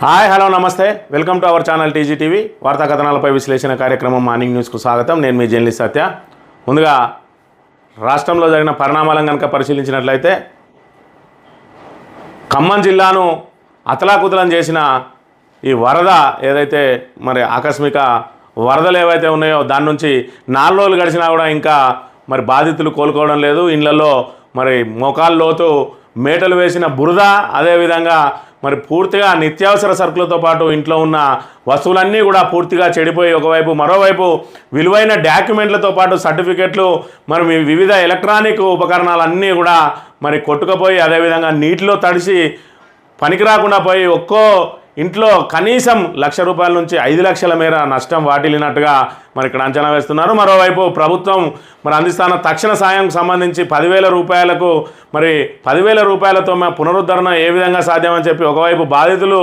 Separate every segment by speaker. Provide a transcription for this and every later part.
Speaker 1: Hi hello నమస్తే welcome to our channel TG TV వార్తా కథనాలపై విశ్లేషణ కార్యక్రమం మార్నింగ్ న్యూస్కు స్వాగతం. నేను మీ జర్నలిస్ట్ సత్య. ముందుగా రాష్ట్రంలో జరిగిన పరిణామాలను కనుక పరిశీలించినట్లయితే ఖమ్మం జిల్లాను అతలాకుతలం చేసిన ఈ వరద ఏదైతే మరి ఆకస్మిక వరదలు ఏవైతే ఉన్నాయో దాని నుంచి 4 రోజులు గడిచినా కూడా ఇంకా మరి బాధితులు కోలుకోవడం లేదు. ఇళ్లలో మరి మోకాళ్ళ లోతు మేటలు వేసిన బురద, అదేవిధంగా మరి పూర్తిగా నిత్యావసర సరుకులతో పాటు ఇంట్లో ఉన్న వస్తువులన్నీ కూడా పూర్తిగా చెడిపోయి ఒకవైపు, మరోవైపు విలువైన డాక్యుమెంట్లతో పాటు సర్టిఫికెట్లు, మరి వివిధ ఎలక్ట్రానిక్ ఉపకరణాలన్నీ కూడా మరి కొట్టుకుపోయి, అదేవిధంగా నీటిలో తడిసి పనికి రాకుండా పోయి ఒక్కో ఇంట్లో కనీసం ₹1,00,000 నుంచి 5 లక్షల మేర నష్టం వాటిల్లినట్టుగా మరి ఇక్కడ అంచనా వేస్తున్నారు. మరోవైపు ప్రభుత్వం మరి అందిస్తున్న తక్షణ సాయంకు సంబంధించి 10,000 రూపాయలకు మరి 10,000 రూపాయలతో పునరుద్ధరణ ఏ విధంగా సాధ్యమని చెప్పి ఒకవైపు బాధితులు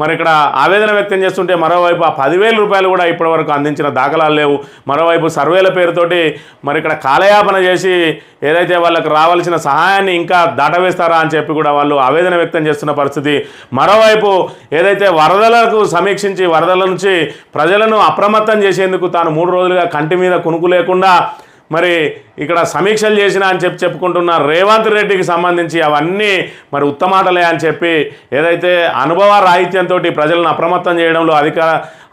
Speaker 1: మరి ఇక్కడ ఆవేదన వ్యక్తం చేస్తుంటే, మరోవైపు ఆ 10,000 రూపాయలు కూడా ఇప్పటివరకు అందించిన దాఖలాలు లేవు. మరోవైపు సర్వేల పేరుతోటి మరి ఇక్కడ కాలయాపన చేసి ఏదైతే వాళ్ళకు రావాల్సిన సహాయాన్ని ఇంకా దాటవేస్తారా అని చెప్పి కూడా వాళ్ళు ఆవేదన వ్యక్తం చేస్తున్న పరిస్థితి. మరోవైపు ఏదైతే వరదలకు సమీక్షించి వరదల నుంచి ప్రజలను అప్రమత్తం చేసేందుకు తాను 3 రోజులుగా కంటి మీద కునుకు లేకుండా మరి ఇక్కడ సమీక్షలు చేసిన అని చెప్పుకుంటున్న రేవంత్ రెడ్డికి సంబంధించి అవన్నీ మరి ఉత్తమాటలే అని చెప్పి ఏదైతే అనుభవ రాహిత్యంతో ప్రజలను అప్రమత్తం చేయడంలో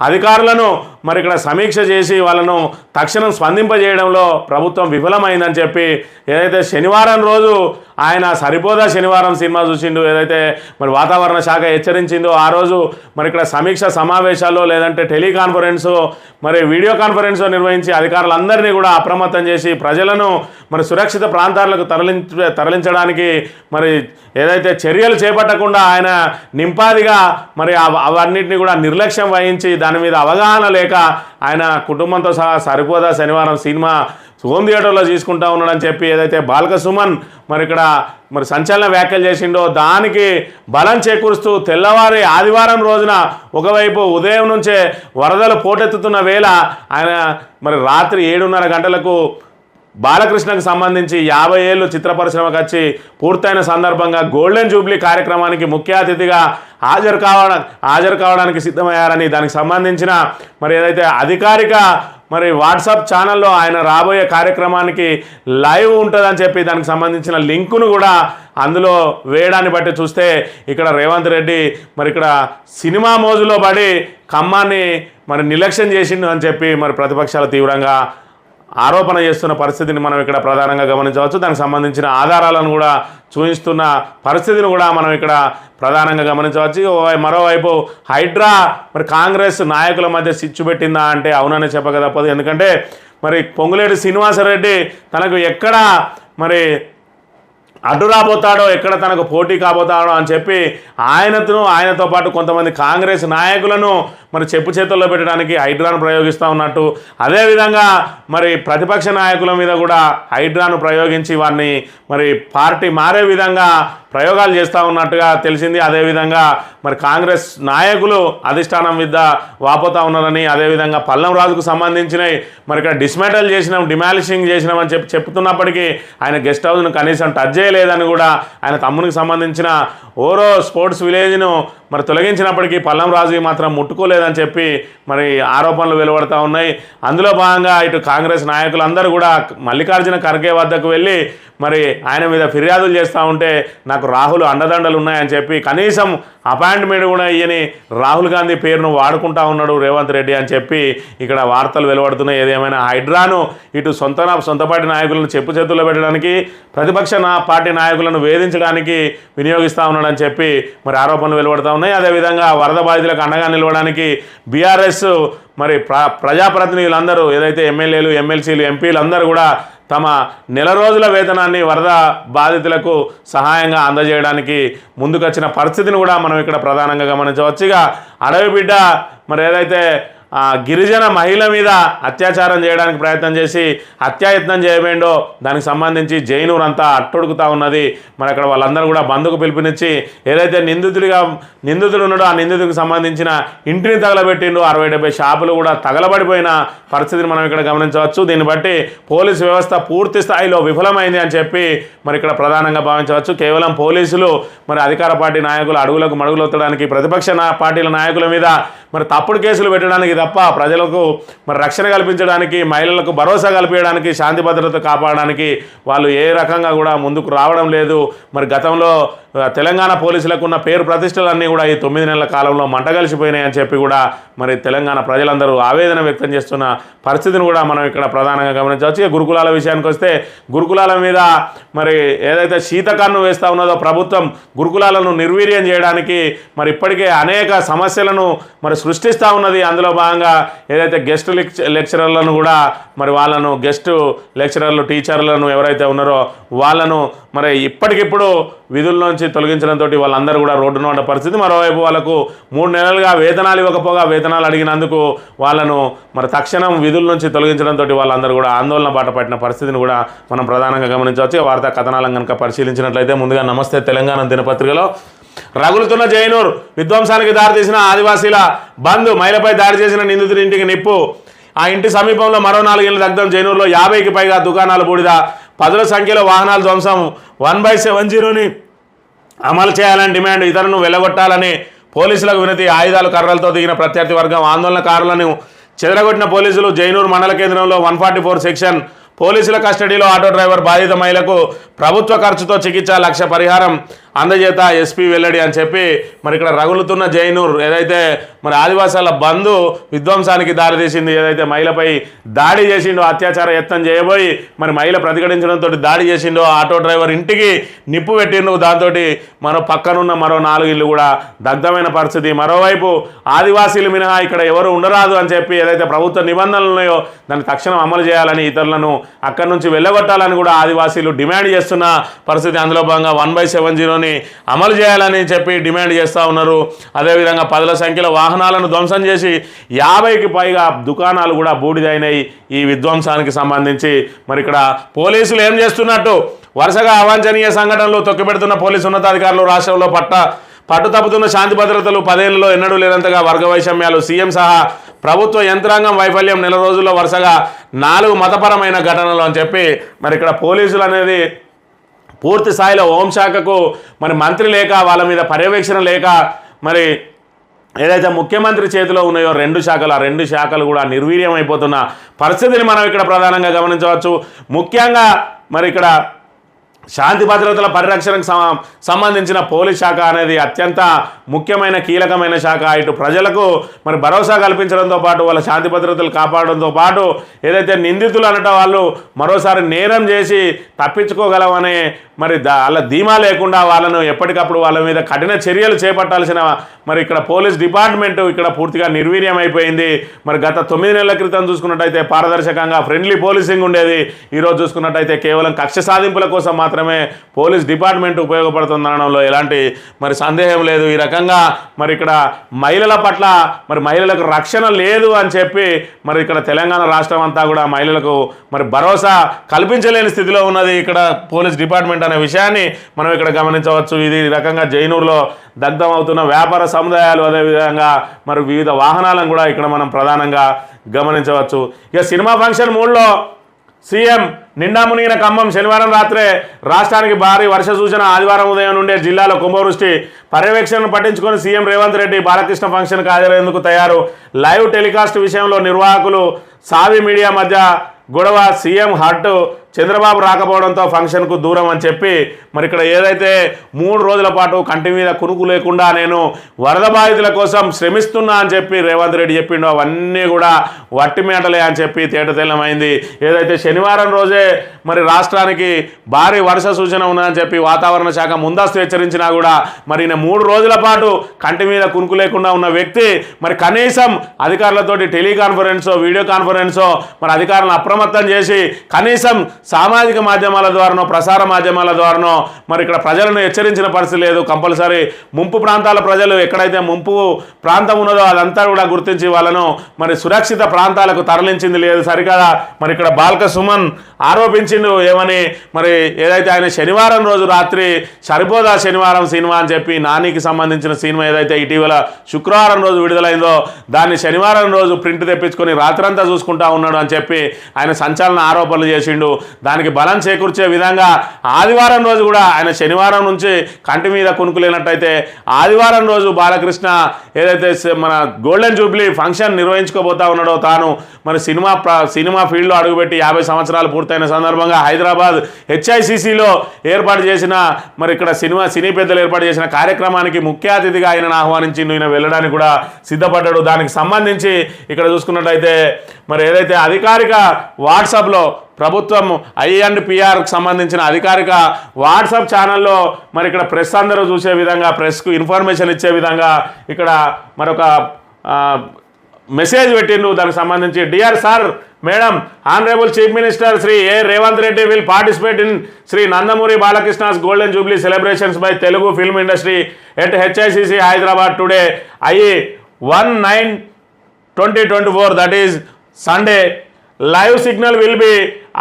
Speaker 1: అధికారులను మరి ఇక్కడ సమీక్ష చేసి వాళ్ళను తక్షణం స్పందింపజేయడంలో ప్రభుత్వం విఫలమైందని చెప్పి ఏదైతే శనివారం రోజు ఆయన సరిపోదా శనివారం సినిమా చూసిండు, ఏదైతే మరి వాతావరణ శాఖ హెచ్చరించిందో ఆ రోజు మరి ఇక్కడ సమీక్ష సమావేశాల్లో లేదంటే టెలికాన్ఫరెన్సు మరి వీడియో కాన్ఫరెన్స్ నిర్వహించి అధికారులందరినీ కూడా అప్రమత్తం చేసి ప్రజలను మరి సురక్షిత ప్రాంతాలకు తరలించడానికి మరి ఏదైతే చర్యలు చేపట్టకుండా ఆయన నింపాదిగా మరి అవన్నింటినీ కూడా నిర్లక్ష్యం వహించి దాని మీద అవగాహన లేక ఆయన కుటుంబంతో సహా సరిపోదా శనివారం సినిమా హోమ్ థియేటర్లో తీసుకుంటా ఉన్నాడని చెప్పి ఏదైతే బాల్క సుమన్ మరి ఇక్కడ మరి సంచలన వ్యాఖ్యలు చేసిండో దానికి బలం చేకూరుస్తూ తెల్లవారి ఆదివారం రోజున ఒకవైపు ఉదయం నుంచే వరదలు పోటెత్తుతున్న వేళ ఆయన మరి రాత్రి 7:30 గంటలకు బాలకృష్ణకు సంబంధించి 50 ఏళ్ళు చిత్ర పరిశ్రమకు వచ్చి పూర్తయిన సందర్భంగా గోల్డెన్ జూబ్లీ కార్యక్రమానికి ముఖ్య అతిథిగా హాజరు కావడానికి సిద్ధమయ్యారని, దానికి సంబంధించిన మరి ఏదైతే అధికారిక మరి వాట్సాప్ ఛానల్లో ఆయన రాబోయే కార్యక్రమానికి లైవ్ ఉంటుందని చెప్పి దానికి సంబంధించిన లింకును కూడా అందులో వేయడాన్ని బట్టి చూస్తే ఇక్కడ రేవంత్ రెడ్డి మరి ఇక్కడ సినిమా మోజులో పడి ఖమ్మాన్ని మరి నిర్లక్ష్యం చేసిండు అని చెప్పి మరి ప్రతిపక్షాలు తీవ్రంగా ఆరోపణ చేస్తున్న పరిస్థితిని మనం ఇక్కడ ప్రధానంగా గమనించవచ్చు. దానికి సంబంధించిన ఆధారాలను కూడా చూపిస్తున్న పరిస్థితిని కూడా మనం ఇక్కడ ప్రధానంగా గమనించవచ్చు. మరోవైపు హైడ్రా మరి కాంగ్రెస్ నాయకుల మధ్య చిచ్చు పెట్టిందా అంటే అవునని చెప్పక తప్పదు. ఎందుకంటే మరి పొంగులేటి శ్రీనివాసరెడ్డి తనకు ఎక్కడ మరి అడ్డు రాబోతాడో, ఎక్కడ తనకు పోటీ కాబోతాడో అని చెప్పి ఆయనతో పాటు కొంతమంది కాంగ్రెస్ నాయకులను మరి చెప్పు చేతుల్లో పెట్టడానికి హైడ్రాను ప్రయోగిస్తూ ఉన్నట్టు, అదేవిధంగా మరి ప్రతిపక్ష నాయకుల మీద కూడా హైడ్రాను ప్రయోగించి వారిని మరి పార్టీ మారే విధంగా ప్రయోగాలు చేస్తూ ఉన్నట్టుగా తెలిసింది. అదేవిధంగా మరి కాంగ్రెస్ నాయకులు అధిష్టానం మీద వాపోతూ ఉన్నారని, అదేవిధంగా పల్లం రాజుకు సంబంధించినవి మరి ఇక్కడ డిమాలిషింగ్ చేసినామని చెప్తున్నప్పటికీ ఆయన గెస్ట్ హౌస్ను కనీసం టచ్ చేయలేదని కూడా, ఆయన తమ్మునికి సంబంధించిన ఓరో స్పోర్ట్స్ విలేజ్ను మరి తొలగించినప్పటికీ పల్లం రాజుకి మాత్రం ముట్టుకోలేదని చెప్పి మరి ఆరోపణలు వెలువడుతూ ఉన్నాయి. అందులో భాగంగా ఇటు కాంగ్రెస్ నాయకులందరూ కూడా మల్లికార్జున ఖర్గే వద్దకు వెళ్ళి మరి ఆయన మీద ఫిర్యాదులు చేస్తూ ఉంటే నాకు రాహుల్ అండదండలు ఉన్నాయని చెప్పి కనీసం అపాయింట్మెంట్ కూడా ఇయ్యని రాహుల్ గాంధీ పేరును వాడుకుంటా ఉన్నాడు రేవంత్ రెడ్డి అని చెప్పి ఇక్కడ వార్తలు వెలువడుతున్నాయి. ఏదేమైనా హైడ్రాను ఇటు సొంత పార్టీ నాయకులను చెప్పు చేతుల్లో పెట్టడానికి, ప్రతిపక్ష పార్టీ నాయకులను వేధించడానికి వినియోగిస్తూ ఉన్నాడని చెప్పి మరి ఆరోపణలు వెలువడుతూ ఉన్నాయి. అదేవిధంగా వరద బాధితులకు అండగా నిలవడానికి బీఆర్ఎస్ మరి ప్రజాప్రతినిధులందరూ ఏదైతే ఎమ్మెల్యేలు, ఎమ్మెల్సీలు, ఎంపీలు అందరూ కూడా తమ నెల రోజుల వేతనాన్ని వరద బాధితులకు సహాయంగా అందజేయడానికి ముందుకొచ్చిన పరిస్థితిని కూడా మనం ఇక్కడ ప్రధానంగా గమనించవచ్చు. ఇక అడవి బిడ్డ మరి ఏదైతే గిరిజన మహిళ మీద అత్యాచారం చేయడానికి ప్రయత్నం చేసి హత్యాయత్నం చేయబోయిండో దానికి సంబంధించి జైనూర్ అంతా అట్టొడుకుతా ఉన్నది. మరి అక్కడ వాళ్ళందరూ కూడా బంధుకు పిలుపునిచ్చి ఏదైతే నిందితుడు ఉన్నాడో ఆ నిందితుడికి సంబంధించిన ఇంటిని తగలబెట్టిండు. 60-70 షాపులు కూడా తగలబడిపోయిన పరిస్థితిని మనం ఇక్కడ గమనించవచ్చు. దీన్ని బట్టి పోలీసు వ్యవస్థ పూర్తి స్థాయిలో విఫలమైంది అని చెప్పి మరి ఇక్కడ ప్రధానంగా భావించవచ్చు. కేవలం పోలీసులు మరి అధికార పార్టీ నాయకులు అడుగులకు మడుగులొత్తడానికి ప్రతిపక్ష పార్టీల నాయకుల మీద మరి తప్పుడు కేసులు పెట్టడానికి తప్ప ప్రజలకు మరి రక్షణ కల్పించడానికి, మహిళలకు భరోసా కల్పించడానికి, శాంతి భద్రత కాపాడడానికి వాళ్ళు ఏ రకంగా కూడా ముందుకు రావడం లేదు. మరి గతంలో తెలంగాణ పోలీసులకు ఉన్న పేరు ప్రతిష్టలన్నీ కూడా ఈ 9 నెలల కాలంలో మంటగలిసిపోయినాయి అని చెప్పి కూడా మరి తెలంగాణ ప్రజలందరూ ఆవేదన వ్యక్తం చేస్తున్న పరిస్థితిని కూడా మనం ఇక్కడ ప్రధానంగా గమనించవచ్చు. గురుకులాల విషయానికి వస్తే గురుకులాల మీద మరి ఏదైతే శీతకన్ను వేస్తూ ఉన్నదో ప్రభుత్వం గురుకులాలను నిర్వీర్యం చేయడానికి మరి ఇప్పటికే అనేక సమస్యలను మరి సృష్టిస్తూ ఉన్నది. అందులో భాగంగా ఏదైతే గెస్ట్ లెక్చరర్లను కూడా మరి వాళ్ళను గెస్ట్ లెక్చరర్లు టీచర్లను ఎవరైతే ఉన్నారో వాళ్ళను మరి ఇప్పటికిప్పుడు విధుల్లోంచి తొలగించడంతో వాళ్ళందరూ కూడా రోడ్డున ఉన్న పరిస్థితి. మరోవైపు వాళ్ళకు 3 నెలలుగా వేతనాలు ఇవ్వకపోగా వేతనాలు అడిగినందుకు వాళ్ళను మరి తక్షణం విధుల నుంచి తొలగించడంతో వాళ్ళందరూ కూడా ఆందోళన బాట పట్టిన పరిస్థితిని కూడా మనం ప్రధానంగా గమనించవచ్చు. వార్తా కథనాలను కనుక పరిశీలించినట్లయితే ముందుగా నమస్తే తెలంగాణ దినపత్రికలో రగులుతున్న జైనూర్ విధ్వంసానికి దారితీసిన ఆదివాసీల బంద్, మహిళపై దాడి చేసిన నిందితుడి ఇంటికి నిప్పు, ఆ ఇంటి సమీపంలో మరో 4 ఇళ్ల దగ్ధం, జైనూర్లో 50కి పైగా దుకాణాలు బూడిద, 10ల సంఖ్యలో వాహనాల ధ్వంసం, 1/70ని అమలు చేయాలని డిమాండ్, ఇతరులను వెళ్లగొట్టాలని పోలీసులకు వినతి, ఆయుధాలు కర్రలతో దిగిన ప్రత్యర్థి వర్గం, ఆందోళనకారులను చెదరగొట్టిన పోలీసులు, జైనూర్ మండల కేంద్రంలో 144 సెక్షన్ పోలీసుల కస్టడీలో ఆటో డ్రైవర్, బాధిత మహిళకు ప్రభుత్వ ఖర్చుతో చికిత్స, 1 లక్ష పరిహారం అందజేత ఎస్పీ వెల్లడి అని చెప్పి మరి ఇక్కడ రగులుతున్న జైనూర్ ఏదైతే మరి ఆదివాసాల బంధు విధ్వంసానికి దారితీసింది, ఏదైతే మహిళపై దాడి చేసిండో, అత్యాచార యత్నం చేయబోయి మరి మహిళ ప్రతిఘటించడంతో దాడి చేసిండో, ఆటో డ్రైవర్ ఇంటికి నిప్పు పెట్టిండు, దాంతో మరో పక్కనున్న మరో 4 ఇళ్ళు కూడా దగ్ధమైన పరిస్థితి. మరోవైపు ఆదివాసీలు మినహా ఇక్కడ ఎవరు ఉండరాదు అని చెప్పి ఏదైతే ప్రభుత్వ నిబంధనలు ఉన్నాయో దాన్ని తక్షణం అమలు చేయాలని, ఇతరులను అక్కడి నుంచి వెళ్ళగొట్టాలని కూడా ఆదివాసీలు డిమాండ్ చేస్తున్న పరిస్థితి. అందులో భాగంగా 1/70 అమలు చేయాలని చెప్పి డిమాండ్ చేస్తూ ఉన్నారు. అదేవిధంగా 10ల సంఖ్యలో వాహనాలను ధ్వంసం చేసి 50కి పైగా దుకాణాలు కూడా బూడిదైనాయి. ఈ విధ్వంసానికి సంబంధించి మరి ఇక్కడ పోలీసులు ఏం చేస్తున్నట్టు వరుసగా అవాంఛనీయ సంఘటనలు తొక్కిపెడుతున్న పోలీసు ఉన్నతాధికారులు, రాష్ట్రంలో పట్టు తప్పుతున్న శాంతి భద్రతలు, 10 ఏళ్లలో ఎన్నడూ లేనంతగా వర్గ వైషమ్యాలు, సీఎం సహా ప్రభుత్వ యంత్రాంగం వైఫల్యం, నెల రోజుల్లో వరుసగా 4 మతపరమైన ఘటనలు అని చెప్పి మరి ఇక్కడ పోలీసులు అనేది పూర్తి స్థాయిలో హోంశాఖకు మరి మంత్రి లేక, వాళ్ళ మీద పర్యవేక్షణ లేక మరి ఏదైతే ముఖ్యమంత్రి చేతిలో ఉన్నాయో 2 శాఖలు, ఆ 2 శాఖలు కూడా నిర్వీర్యం అయిపోతున్న పరిస్థితిని మనం ఇక్కడ ప్రధానంగా గమనించవచ్చు. ముఖ్యంగా మరి ఇక్కడ శాంతి భద్రతల పరిరక్షణకు సంబంధించిన పోలీస్ శాఖ అనేది అత్యంత ముఖ్యమైన కీలకమైన శాఖ. ఇటు ప్రజలకు మరి భరోసా కల్పించడంతో పాటు వాళ్ళ శాంతి భద్రతలు కాపాడడంతో పాటు ఏదైతే నిందితులు అనట వాళ్ళు మరోసారి నేరం చేసి తప్పించుకోగలమనే మరి వాళ్ళ ధీమా లేకుండా వాళ్ళను ఎప్పటికప్పుడు వాళ్ళ మీద కఠిన చర్యలు చేపట్టాల్సిన మరి ఇక్కడ పోలీస్ డిపార్ట్మెంటు ఇక్కడ పూర్తిగా నిర్వీర్యం అయిపోయింది. మరి గత 9 నెలల క్రితం చూసుకున్నట్టయితే పారదర్శకంగా ఫ్రెండ్లీ పోలీసింగ్ ఉండేది. ఈరోజు చూసుకున్నట్టయితే కేవలం కక్ష సాధింపుల కోసం మాత్రమే పోలీస్ డిపార్ట్మెంట్ ఉపయోగపడుతుందనడంలో ఎలాంటి మరి సందేహం లేదు. ఈ రకంగా మరి ఇక్కడ మహిళల పట్ల మరి మహిళలకు రక్షణ లేదు అని చెప్పి మరి ఇక్కడ తెలంగాణ రాష్ట్రం అంతా కూడా మహిళలకు మరి భరోసా కల్పించలేని స్థితిలో ఉన్నది ఇక్కడ పోలీస్ డిపార్ట్మెంట్ అనే విషయాన్ని మనం ఇక్కడ గమనించవచ్చు. ఇది రకంగా జైనూర్లో దగ్ధం అవుతున్న వ్యాపార సముదాయాలు, అదేవిధంగా మరి వివిధ వాహనాలను కూడా ఇక్కడ మనం ప్రధానంగా గమనించవచ్చు. ఇక సినిమా ఫంక్షన్ మూడ్లో సీఎం నిండా మునిగిన ఖమ్మం, శనివారం రాత్రే రాష్ట్రానికి భారీ వర్ష సూచన, ఆదివారం ఉదయం నుండే జిల్లాలో కుంభవృష్టి, పర్యవేక్షణను పట్టించుకొని సీఎం రేవంత్ రెడ్డి బాలకృష్ణ ఫంక్షన్కి హాజరయ్యేందుకు తయారు, లైవ్ టెలికాస్ట్ విషయంలో నిర్వాహకులు సావి మీడియా మధ్య గొడవ, సీఎం హర్ట్, చంద్రబాబు రాకపోవడంతో ఫంక్షన్కు దూరం అని చెప్పి మరి ఇక్కడ ఏదైతే 3 రోజుల పాటు కంటి మీద కునుకు లేకుండా నేను వరద బాధితుల కోసం శ్రమిస్తున్నా అని చెప్పి రేవంత్ రెడ్డి చెప్పిండో అవన్నీ కూడా వట్టి మేటలే అని చెప్పి తేటతెల్లమైంది. ఏదైతే శనివారం రోజే మరి రాష్ట్రానికి భారీ వర్ష సూచన ఉన్నదని చెప్పి వాతావరణ శాఖ ముందస్తు హెచ్చరించినా కూడా మరి 3 రోజుల పాటు కంటి మీద కునుకు లేకుండా ఉన్న వ్యక్తి మరి కనీసం అధికారులతోటి టెలికాన్ఫరెన్సో వీడియో కాన్ఫరెన్సో మరి అధికారులను అప్రమత్తం చేసి కనీసం సామాజిక మాధ్యమాల ద్వారానో ప్రసార మాధ్యమాల ద్వారానో మరి ఇక్కడ ప్రజలను హెచ్చరించిన పరిస్థితి లేదు. కంపల్సరీ ముంపు ప్రాంతాల ప్రజలు ఎక్కడైతే ముంపు ప్రాంతం ఉన్నదో అదంతా కూడా గుర్తించి వాళ్ళను మరి సురక్షిత ప్రాంతాలకు తరలించింది లేదు. సరికదా మరి ఇక్కడ బాల్క సుమన్ ఆరోపించిండు ఏమని, మరి ఏదైతే ఆయన శనివారం రోజు రాత్రి సరిపోదా శనివారం సినిమా అని చెప్పి నానికి సంబంధించిన సినిమా ఏదైతే ఇటీవల శుక్రవారం రోజు విడుదలైందో దాన్ని శనివారం రోజు ప్రింట్ తెప్పించుకొని రాత్రంతా చూసుకుంటా ఉన్నాడు అని చెప్పి ఆయన సంచలన ఆరోపణలు చేసిండు. దానికి బలం చేకూర్చే విధంగా ఆదివారం రోజు కూడా ఆయన శనివారం నుంచి కంటి మీద కొనుక్కులేనట్టయితే ఆదివారం రోజు బాలకృష్ణ ఏదైతే మన గోల్డెన్ జూబ్లీ ఫంక్షన్ నిర్వహించుకోబోతా ఉన్నాడో తాను మరి సినిమా ఫీల్డ్లో అడుగుపెట్టి 50 సంవత్సరాలు పూర్తయిన సందర్భంగా హైదరాబాద్ HICCలో ఏర్పాటు చేసిన మరి ఇక్కడ సినీ పెద్దలు ఏర్పాటు చేసిన కార్యక్రమానికి ముఖ్య అతిథిగా ఆయనను ఆహ్వానించి ఈయన వెళ్ళడానికి కూడా సిద్ధపడ్డాడు. దానికి సంబంధించి ఇక్కడ చూసుకున్నట్టయితే మరి ఏదైతే అధికారిక వాట్సాప్లో ప్రభుత్వం I&PR సంబంధించిన అధికారిక వాట్సాప్ ఛానల్లో మరి ఇక్కడ ప్రెస్ అందరూ చూసే విధంగా ప్రెస్కు ఇన్ఫర్మేషన్ ఇచ్చే విధంగా ఇక్కడ మరొక మెసేజ్ పెట్టిండు. దానికి సంబంధించి dear sir madam honourable chief minister Shri A. Revanth Reddy will participate in Shri Nandamuri Balakrishna's golden jubilee celebrations by Telugu film industry at HICC Hyderabad today I/1/9/2024 that is Sunday. Live signal will be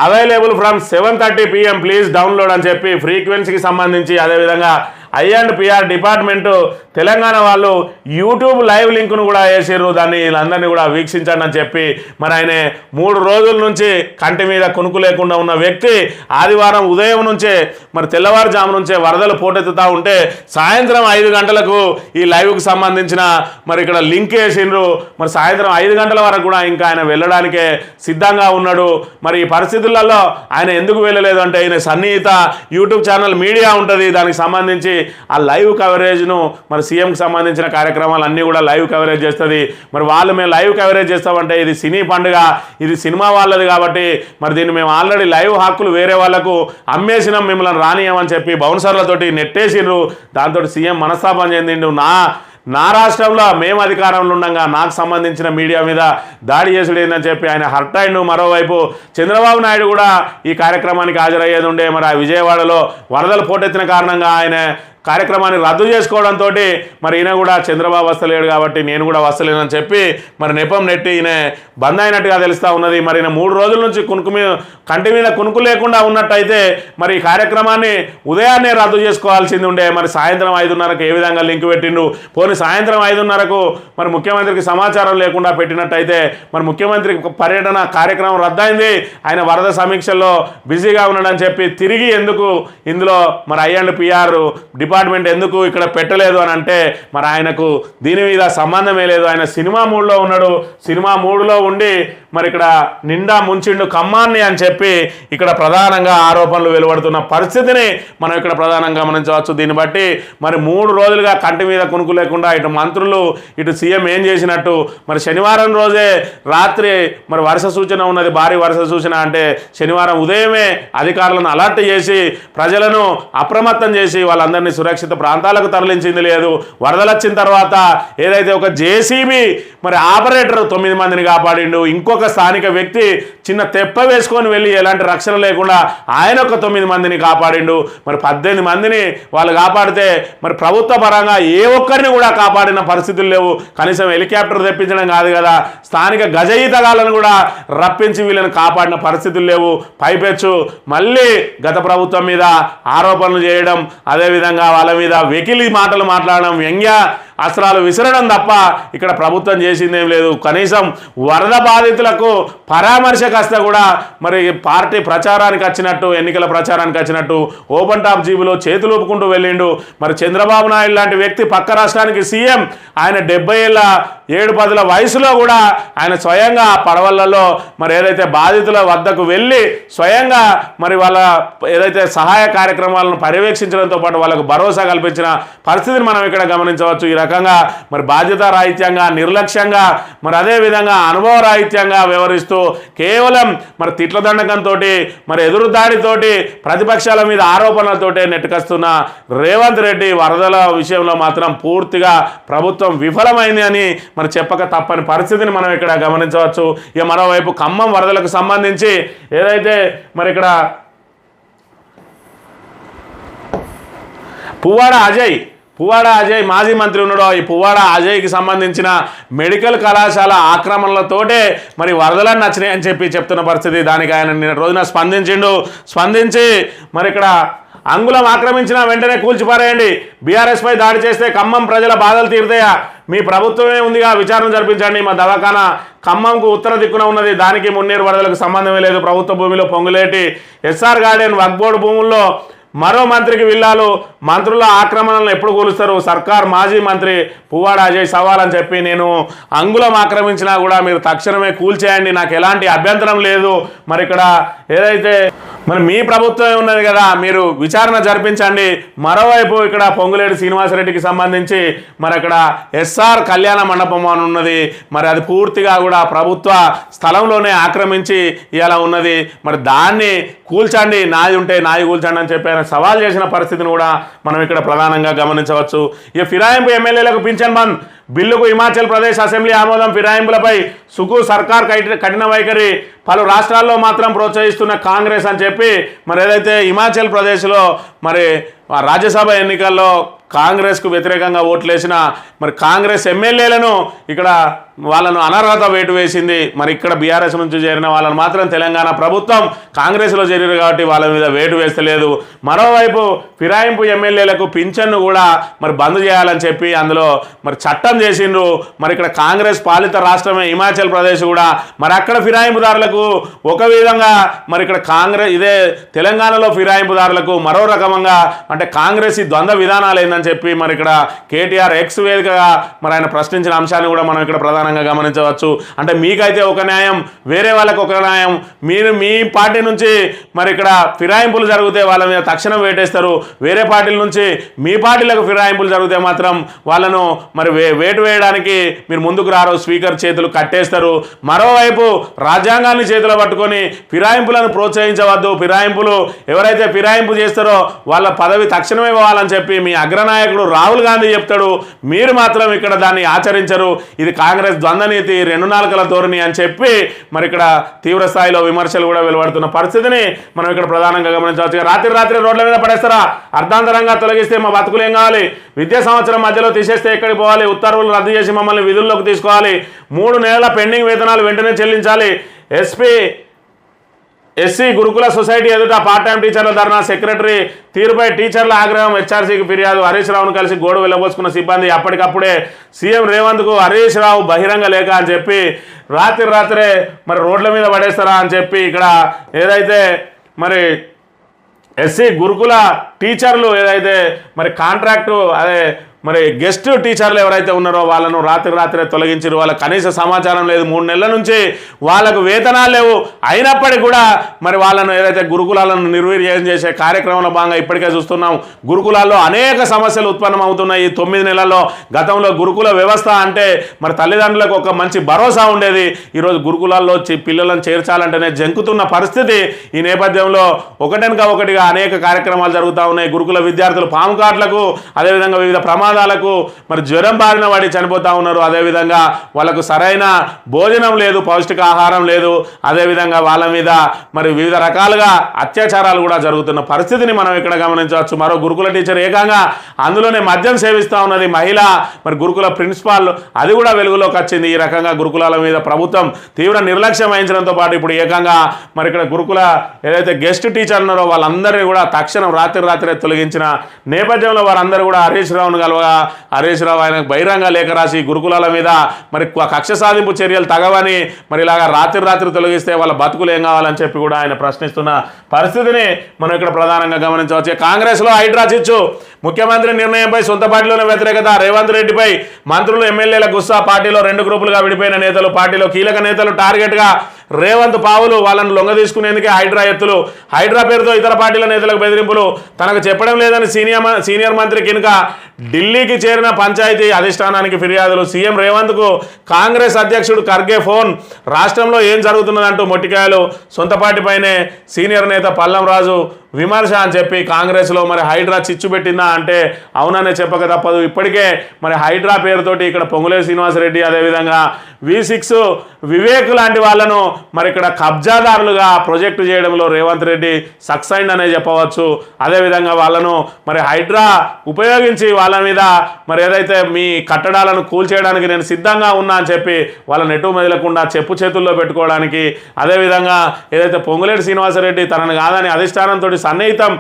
Speaker 1: available from 7:30 PM please download అని చెప్పి ఫ్రీక్వెన్సీకి సంబంధించి అదేవిధంగా I&PR department Telangana వాళ్ళు YouTube live లింక్ను కూడా వేసారు. దాన్ని వీళ్ళందరినీ కూడా వీక్షించండి అని చెప్పి మరి ఆయన 3 రోజుల నుంచి కంటి మీద కొనుక్కు లేకుండా ఉన్న వ్యక్తి ఆదివారం ఉదయం నుంచే మరి తెల్లవారుజాము నుంచే వరదలు పోటెత్తుతూ ఉంటే సాయంత్రం 5 గంటలకు ఈ లైవ్కి సంబంధించిన మరి ఇక్కడ లింక్ వేసిండ్రు. మరి సాయంత్రం 5 గంటల వరకు కూడా ఇంకా ఆయన వెళ్ళడానికే సిద్ధంగా ఉన్నాడు. మరి ఈ పరిస్థితులలో ఆయన ఎందుకు వెళ్ళలేదు అంటే ఆయన సన్నిహిత యూట్యూబ్ ఛానల్ మీడియా ఉంటుంది, దానికి సంబంధించి ఆ లైవ్ కవరేజ్ను మరి సీఎంకి సంబంధించిన కార్యక్రమాలు అన్నీ కూడా లైవ్ కవరేజ్ చేస్తుంది. మరి వాళ్ళు మేము లైవ్ కవరేజ్ చేస్తామంటే ఇది సినీ పండుగ, ఇది సినిమా వాళ్ళది కాబట్టి మరి దీన్ని మేము ఆల్రెడీ లైవ్ హక్కులు వేరే వాళ్ళకు అమ్మేసినాం, మిమ్మల్ని రానియమని చెప్పి బౌన్సర్లతోటి నెట్టేసిండ్రు. దాంతో సీఎం మనస్తాపం చెందిండు. నా రాష్ట్రంలో మేము అధికారంలో ఉండగా నాకు సంబంధించిన మీడియా మీద దాడి చేసుడు ఏందని చెప్పి ఆయన హర్ట్ అయ్యిండు. మరోవైపు చంద్రబాబు నాయుడు కూడా ఈ కార్యక్రమానికి హాజరయ్యేది ఉండే. మరి ఆ విజయవాడలో వరదలు పోటెత్తిన కారణంగా ఆయన కార్యక్రమాన్ని రద్దు చేసుకోవడంతో మరి ఈయన కూడా చంద్రబాబు వస్తలేడు కాబట్టి నేను కూడా వస్తలేనని చెప్పి మరి నెపం నెట్టి ఈయన బంద్ అయినట్టుగా తెలుస్తూ ఉన్నది. మరి ఈయన 3 రోజుల నుంచి కంటి మీద కునుకు లేకుండా ఉన్నట్టయితే మరి ఈ కార్యక్రమాన్ని ఉదయాన్నే రద్దు చేసుకోవాల్సింది ఉండే. మరి సాయంత్రం 5:30కు ఏ విధంగా లింక్ పెట్టిండు? పోనీ సాయంత్రం 5:30కు మరి ముఖ్యమంత్రికి సమాచారం లేకుండా పెట్టినట్టయితే మరి ముఖ్యమంత్రి పర్యటన కార్యక్రమం రద్దయింది. ఆయన వరద సమీక్షల్లో బిజీగా ఉన్నాడని చెప్పి తిరిగి ఎందుకు ఇందులో మరి I&PR డిపార్ట్మెంట్ ఎందుకు ఇక్కడ పెట్టలేదు అని అంటే మరి ఆయనకు దీని మీద సంబంధమే లేదు. ఆయన సినిమా మూడ్లో ఉన్నాడు. సినిమా మూడ్లో ఉండి మరి ఇక్కడ నిండా ముంచిండు కమ్మాన్ని అని చెప్పి ఇక్కడ ప్రధానంగా ఆరోపణలు వెలువడుతున్న పరిస్థితిని మనం ఇక్కడ ప్రధానంగా గమనించవచ్చు. దీన్ని బట్టి మరి 3 రోజులుగా కంటి మీద కొనుక్కు లేకుండా ఇటు మంత్రులు ఇటు సీఎం ఏం చేసినట్టు మరి శనివారం రోజే రాత్రి మరి వర్ష సూచన ఉన్నది, భారీ వర్ష సూచన అంటే శనివారం ఉదయమే అధికారులను అలర్ట్ చేసి ప్రజలను అప్రమత్తం చేసి వాళ్ళందరినీ సురక్షిత ప్రాంతాలకు తరలించింది లేదు. వరదలు వచ్చిన తర్వాత ఏదైతే ఒక JCB మరి ఆపరేటర్ 9 మందిని కాపాడిండు. ఇంకొక స్థానిక వ్యక్తి చిన్న తెప్ప వేసుకొని వెళ్ళి ఎలాంటి రక్షణ లేకుండా ఆయన ఒక 9 మందిని కాపాడిండు. మరి 18 మందిని వాళ్ళు కాపాడితే మరి ప్రభుత్వ పరంగా ఏ ఒక్కరిని కూడా కాపాడిన పరిస్థితులు లేవు. కనీసం హెలికాప్టర్ తెప్పించడం కాదు కదా, స్థానిక గజ ఈతగాళ్ళను కూడా రప్పించి వీళ్ళని కాపాడిన పరిస్థితులు లేవు. పైపెచ్చు మళ్ళీ గత ప్రభుత్వం మీద ఆరోపణలు చేయడం, అదేవిధంగా వాళ్ళ మీద వెకిలి మాటలు మాట్లాడడం, వ్యంగ్య అస్త్రాలు విసరడం తప్ప ఇక్కడ ప్రభుత్వం చేసిందేం లేదు. కనీసం వరద బాధితులకు పరామర్శకు వస్తే కూడా మరి పార్టీ ప్రచారానికి వచ్చినట్టు, ఎన్నికల ప్రచారానికి వచ్చినట్టు ఓపెన్ టాప్ జీబులో చేతులు ఊపుకుంటూ వెళ్ళిండు. మరి చంద్రబాబు నాయుడు లాంటి వ్యక్తి పక్క రాష్ట్రానికి సీఎం, ఆయన 70 ఏళ్ళ 7-10 వయసులో కూడా ఆయన స్వయంగా పడవలలో మరి ఏదైతే బాధితుల వద్దకు వెళ్ళి స్వయంగా మరి వాళ్ళ ఏదైతే సహాయ కార్యక్రమాలను పర్యవేక్షించడంతో పాటు వాళ్ళకు భరోసా కల్పించిన పరిస్థితిని మనం ఇక్కడ గమనించవచ్చు. ఈ రకంగా మరి బాధ్యత రాహిత్యంగా, నిర్లక్ష్యంగా, మరి అదేవిధంగా అనుభవ రాహిత్యంగా వ్యవహరిస్తూ కేవలం మరి తిట్ల దండకంతో మరి ఎదురుదాడితోటి ప్రతిపక్షాల మీద ఆరోపణలతోటే నెట్టుకొస్తున్న రేవంత్ రెడ్డి వరదల విషయంలో మాత్రం పూర్తిగా ప్రభుత్వం విఫలమైంది అని మరి చెప్పక తప్పని పరిస్థితిని మనం ఇక్కడ గమనించవచ్చు. ఇక మరోవైపు ఖమ్మం వరదలకు సంబంధించి ఏదైతే మరి ఇక్కడ పువ్వాడ అజయ్ మాజీ మంత్రి ఉన్నాడో, ఈ పువ్వాడ అజయ్కి సంబంధించిన మెడికల్ కళాశాల ఆక్రమణలతోటే మరి వరదలను నచ్చినాయి అని చెప్తున్న పరిస్థితి. దానికి ఆయన నిన్న రోజున స్పందించి మరి ఇక్కడ అంగుళం ఆక్రమించిన వెంటనే కూల్చిపారేయండి, బీఆర్ఎస్ పై దాడి చేస్తే ఖమ్మం ప్రజల బాధలు తీరుతాయా, మీ ప్రభుత్వమే ఉందిగా, విచారణ జరిపించండి, మా దవాఖానా ఖమ్మంకు ఉత్తర దిక్కున ఉన్నది, దానికి మున్నేరు వరదలకు సంబంధమే లేదు, ప్రభుత్వ భూమిలో పొంగులేటి ఎస్ఆర్ గార్డెన్ వక్ఫ్ బోర్డు భూముల్లో మరో మంత్రికి విల్లాలు, మంత్రుల ఆక్రమణలను ఎప్పుడు కూలుస్తారు, సర్కార్ మాజీ మంత్రి పువ్వాడ అజయ్ సవాల్ అని చెప్పి, నేను అంగుళం ఆక్రమించినా కూడా మీరు తక్షణమే కూల్చేయండి, నాకు ఎలాంటి అభ్యంతరం లేదు, మరి ఇక్కడ ఏదైతే మరి మీ ప్రభుత్వమే ఉన్నది కదా, మీరు విచారణ జరిపించండి. మరోవైపు ఇక్కడ పొంగులేటి శ్రీనివాసరెడ్డికి సంబంధించి మరి అక్కడ ఎస్ఆర్ కళ్యాణ మండపం అని ఉన్నది, మరి అది పూర్తిగా కూడా ప్రభుత్వ స్థలంలోనే ఆక్రమించి ఇలా ఉన్నది, మరి దాన్ని కూల్చండి, నాది ఉంటే నాది కూల్చండి అని చెప్పి ఆయన సవాల్ చేసిన పరిస్థితిని కూడా మనం ఇక్కడ ప్రధానంగా గమనించవచ్చు. ఇక ఫిరాయింపు ఎమ్మెల్యేలకు పింఛన్ బంద్ బిల్లుకు హిమాచల్ ప్రదేశ్ అసెంబ్లీ ఆమోదం, ఫిరాయింపులపై సుకు సర్కార్ కఠిన వైఖరి, పలు రాష్ట్రాల్లో మాత్రం ప్రోత్సహిస్తున్న కాంగ్రెస్ అని చెప్పి మరి ఏదైతే హిమాచల్ ప్రదేశ్లో మరి రాజ్యసభ ఎన్నికల్లో కాంగ్రెస్కు వ్యతిరేకంగా ఓట్లేసిన మరి కాంగ్రెస్ ఎమ్మెల్యేలను ఇక్కడ వాళ్ళను అనర్హత వేటు వేసింది. మరి ఇక్కడ బీఆర్ఎస్ నుంచి చేరిన వాళ్ళని మాత్రం తెలంగాణ ప్రభుత్వం కాంగ్రెస్లో చేరారు కాబట్టి వాళ్ళ మీద వేటు వేస్తలేదు. మరోవైపు ఫిరాయింపు ఎమ్మెల్యేలకు పింఛన్ను కూడా మరి బంద్ చేయాలని చెప్పి అందులో మరి చట్టం చేసిండ్రు. మరి ఇక్కడ కాంగ్రెస్ పాలిత రాష్ట్రమే హిమాచల్ ప్రదేశ్ కూడా, మరి అక్కడ ఫిరాయింపుదారులకు ఒక విధంగా, మరి ఇక్కడ కాంగ్రెస్ ఇదే తెలంగాణలో ఫిరాయింపుదారులకు మరో రకంగా, అంటే కాంగ్రెస్ ఈ ద్వంద్వ విధానాలు ఏందని చెప్పి మరి ఇక్కడ కేటీఆర్ ఎక్స్ వేదికగా మరి ఆయన ప్రశ్నించిన అంశాన్ని కూడా మనం ఇక్కడ ప్రధానంగా గమనించవచ్చు. అంటే మీకైతే ఒక న్యాయం, వేరే వాళ్ళకి ఒక న్యాయం, మీరు మీ పార్టీ నుంచి మరి ఇక్కడ ఫిరాయింపులు జరిగితే వాళ్ళ మీద తక్షణం వేటేస్తారు, వేరే పార్టీల నుంచి మీ పార్టీలకు ఫిరాయింపులు జరిగితే మాత్రం వాళ్ళను మరి వేటు వేయడానికి మీరు ముందుకు రారు, స్పీకర్ చేతులు కట్టేస్తారు. మరోవైపు రాజ్యాంగాన్ని చేతిలో పట్టుకొని ఫిరాయింపులను ప్రోత్సహించవద్దు, ఫిరాయింపులు ఎవరైతే ఫిరాయింపు చేస్తారో వాళ్ళ పదవి తక్షణమే ఇవ్వాలని చెప్పి మీ అగ్రనాయకుడు రాహుల్ గాంధీ చెప్తాడు, మీరు మాత్రం ఇక్కడ దాన్ని ఆచరించరు, ఇది కాంగ్రెస్ ద్వంద్వనీతి, రెండు నాలుకల ధోరణి అని చెప్పి మరి ఇక్కడ తీవ్ర స్థాయిలో విమర్శలు కూడా వెలువడుతున్న పరిస్థితిని మనం ఇక్కడ ప్రధానంగా గమనించవచ్చు. రాత్రి రోడ్ల మీద పడేస్తారా, అర్ధాంతరంగా తొలగిస్తే మా బతుకులు ఏం కావాలి, విద్యా సంవత్సరం మధ్యలో తీసేస్తే ఎక్కడికి పోవాలి, ఉత్తర్వులు రద్దు చేసి మమ్మల్ని విధుల్లోకి తీసుకోవాలి, 3 నెలల పెండింగ్ వేతనాలు వెంటనే చెల్లించాలి, ఎస్సీ గురుకుల సొసైటీ ఎదుట పార్ట్ టైం టీచర్ల ధర్నా, సెక్రటరీ తీరుపై టీచర్ల ఆగ్రహం, హెచ్ఆర్సీకి ఫిర్యాదు, హరీష్ రావును కలిసి గోడు వెళ్ళబోసుకున్న సిబ్బంది, అప్పటికప్పుడే సీఎం రేవంత్కు హరీష్ రావు బహిరంగ లేఖ అని చెప్పి రాత్రే మరి రోడ్ల మీద పడేస్తారా అని చెప్పి ఇక్కడ ఏదైతే మరి ఎస్సీ గురుకుల టీచర్లు ఏదైతే మరి కాంట్రాక్టు అదే మరి గెస్ట్ టీచర్లు ఎవరైతే ఉన్నారో వాళ్ళను రాత్రే తొలగించారు, వాళ్ళకి కనీస సమాచారం లేదు, 3 నెలల నుంచి వాళ్ళకు వేతనాలు లేవు, అయినప్పటికీ కూడా మరి వాళ్ళను ఏదైతే గురుకులాలను నిర్వీర్యం చేసే కార్యక్రమంలో భాగంగా ఇప్పటికే చూస్తున్నాం. గురుకులాల్లో అనేక సమస్యలు ఉత్పన్నం అవుతున్నాయి. 9 నెలల్లో గతంలో గురుకుల వ్యవస్థ అంటే మరి తల్లిదండ్రులకు ఒక మంచి భరోసా ఉండేది, ఈరోజు గురుకులాల్లో పిల్లలను చేర్చాలంటేనే జంకుతున్న పరిస్థితి. ఈ నేపథ్యంలో ఒకటెనక ఒకటిగా అనేక కార్యక్రమాలు జరుగుతూ ఉన్నాయి. గురుకుల విద్యార్థులు పాము కాట్లకు, అదేవిధంగా వివిధ ప్రమాదాలకు మరి జ్వరం బారిన పడి చనిపోతూ ఉన్నారు. అదేవిధంగా వాళ్ళకు సరైన భోజనం లేదు, పౌష్టికాహారం లేదు, అదేవిధంగా వాళ్ళ మీద మరి వివిధ రకాలుగా అత్యాచారాలు కూడా జరుగుతున్న పరిస్థితిని మనం ఇక్కడ గమనించవచ్చు. మరో గురుకుల టీచర్ ఏకంగా అందులోనే మద్యం సేవిస్తూ ఉన్నది మహిళ, మరి గురుకుల ప్రిన్సిపాల్, అది కూడా వెలుగులోకి వచ్చింది. ఈ రకంగా గురుకులాల మీద ప్రభుత్వం తీవ్ర నిర్లక్ష్యం వహించడంతో పాటు ఇప్పుడు ఏకంగా మరి ఇక్కడ గురుకుల ఏదైతే గెస్ట్ టీచర్ ఉన్నారో వాళ్ళందరినీ కూడా తక్షణం రాత్రే తొలగించిన నేపథ్యంలో వారందరూ కూడా హరీష్ రావును కలవగా హరీష్ రావు ఆయనకు బహిరంగ లేఖ రాసి గురుకులాల మీద మరి కక్ష సాధింపు చర్యలు తగవని, మరి ఇలాగా రాత్రి తొలగిస్తే వాళ్ళ బతుకులు ఏం కావాలని చెప్పి కూడా ఆయన ప్రశ్నిస్తున్న పరిస్థితిని మనం ఇక్కడ ప్రధానంగా గమనించవచ్చు. కాంగ్రెస్లో హైడ్రా చిచ్చు, ముఖ్యమంత్రి నిర్ణయంపై సొంత పార్టీలోనే వ్యతిరేకత, రేవంత్ రెడ్డిపై మంత్రులు ఎమ్మెల్యేల గుస్సా, పార్టీలో 2 గ్రూపులుగా విడిపోయిన నేతలు, పార్టీలో కీలక నేతలు టార్గెట్గా రేవంత్ పావులు, వాళ్ళను లొంగ తీసుకునేందుకే హైడ్రా ఎత్తులు, హైడ్రా పేరుతో ఇతర పార్టీల నేతలకు బెదిరింపులు, తనకు చెప్పడం లేదని సీనియర్ మంత్రి కినుక ఢిల్లీకి చేరిన పంచాయతీ అధిష్టానానికి ఫిర్యాదులు. సీఎం రేవంత్కు కాంగ్రెస్ అధ్యక్షుడు ఖర్గే ఫోన్. రాష్ట్రంలో ఏం జరుగుతున్నదంటూ మొట్టికాయలు. సొంత పార్టీపైనే సీనియర్ నేత పల్లం రాజు విమర్శ అని చెప్పి కాంగ్రెస్లో మరి హైడ్రా చిచ్చు పెట్టిందా అంటే అవుననే చెప్పక తప్పదు. ఇప్పటికే మరి హైడ్రా పేరుతోటి ఇక్కడ పొంగులేటి శ్రీనివాసరెడ్డి అదేవిధంగా V6 వివేక్ లాంటి వాళ్ళను మరి ఇక్కడ కబ్జాదారులుగా ప్రొజెక్టు చేయడంలో రేవంత్ రెడ్డి సక్సెస్ అయిందనే చెప్పవచ్చు. అదేవిధంగా వాళ్ళను మరి హైడ్రా ఉపయోగించి వాళ్ళ మీద మరి ఏదైతే మీ కట్టడాలను కూల్చేయడానికి నేను సిద్ధంగా ఉన్నా అని చెప్పి వాళ్ళని ఎటు మెదలకుండా చెప్పు చేతుల్లో పెట్టుకోవడానికి, అదేవిధంగా ఏదైతే పొంగులేటి శ్రీనివాసరెడ్డి తనను కాదని అధిష్టానంతో సన్నిహితం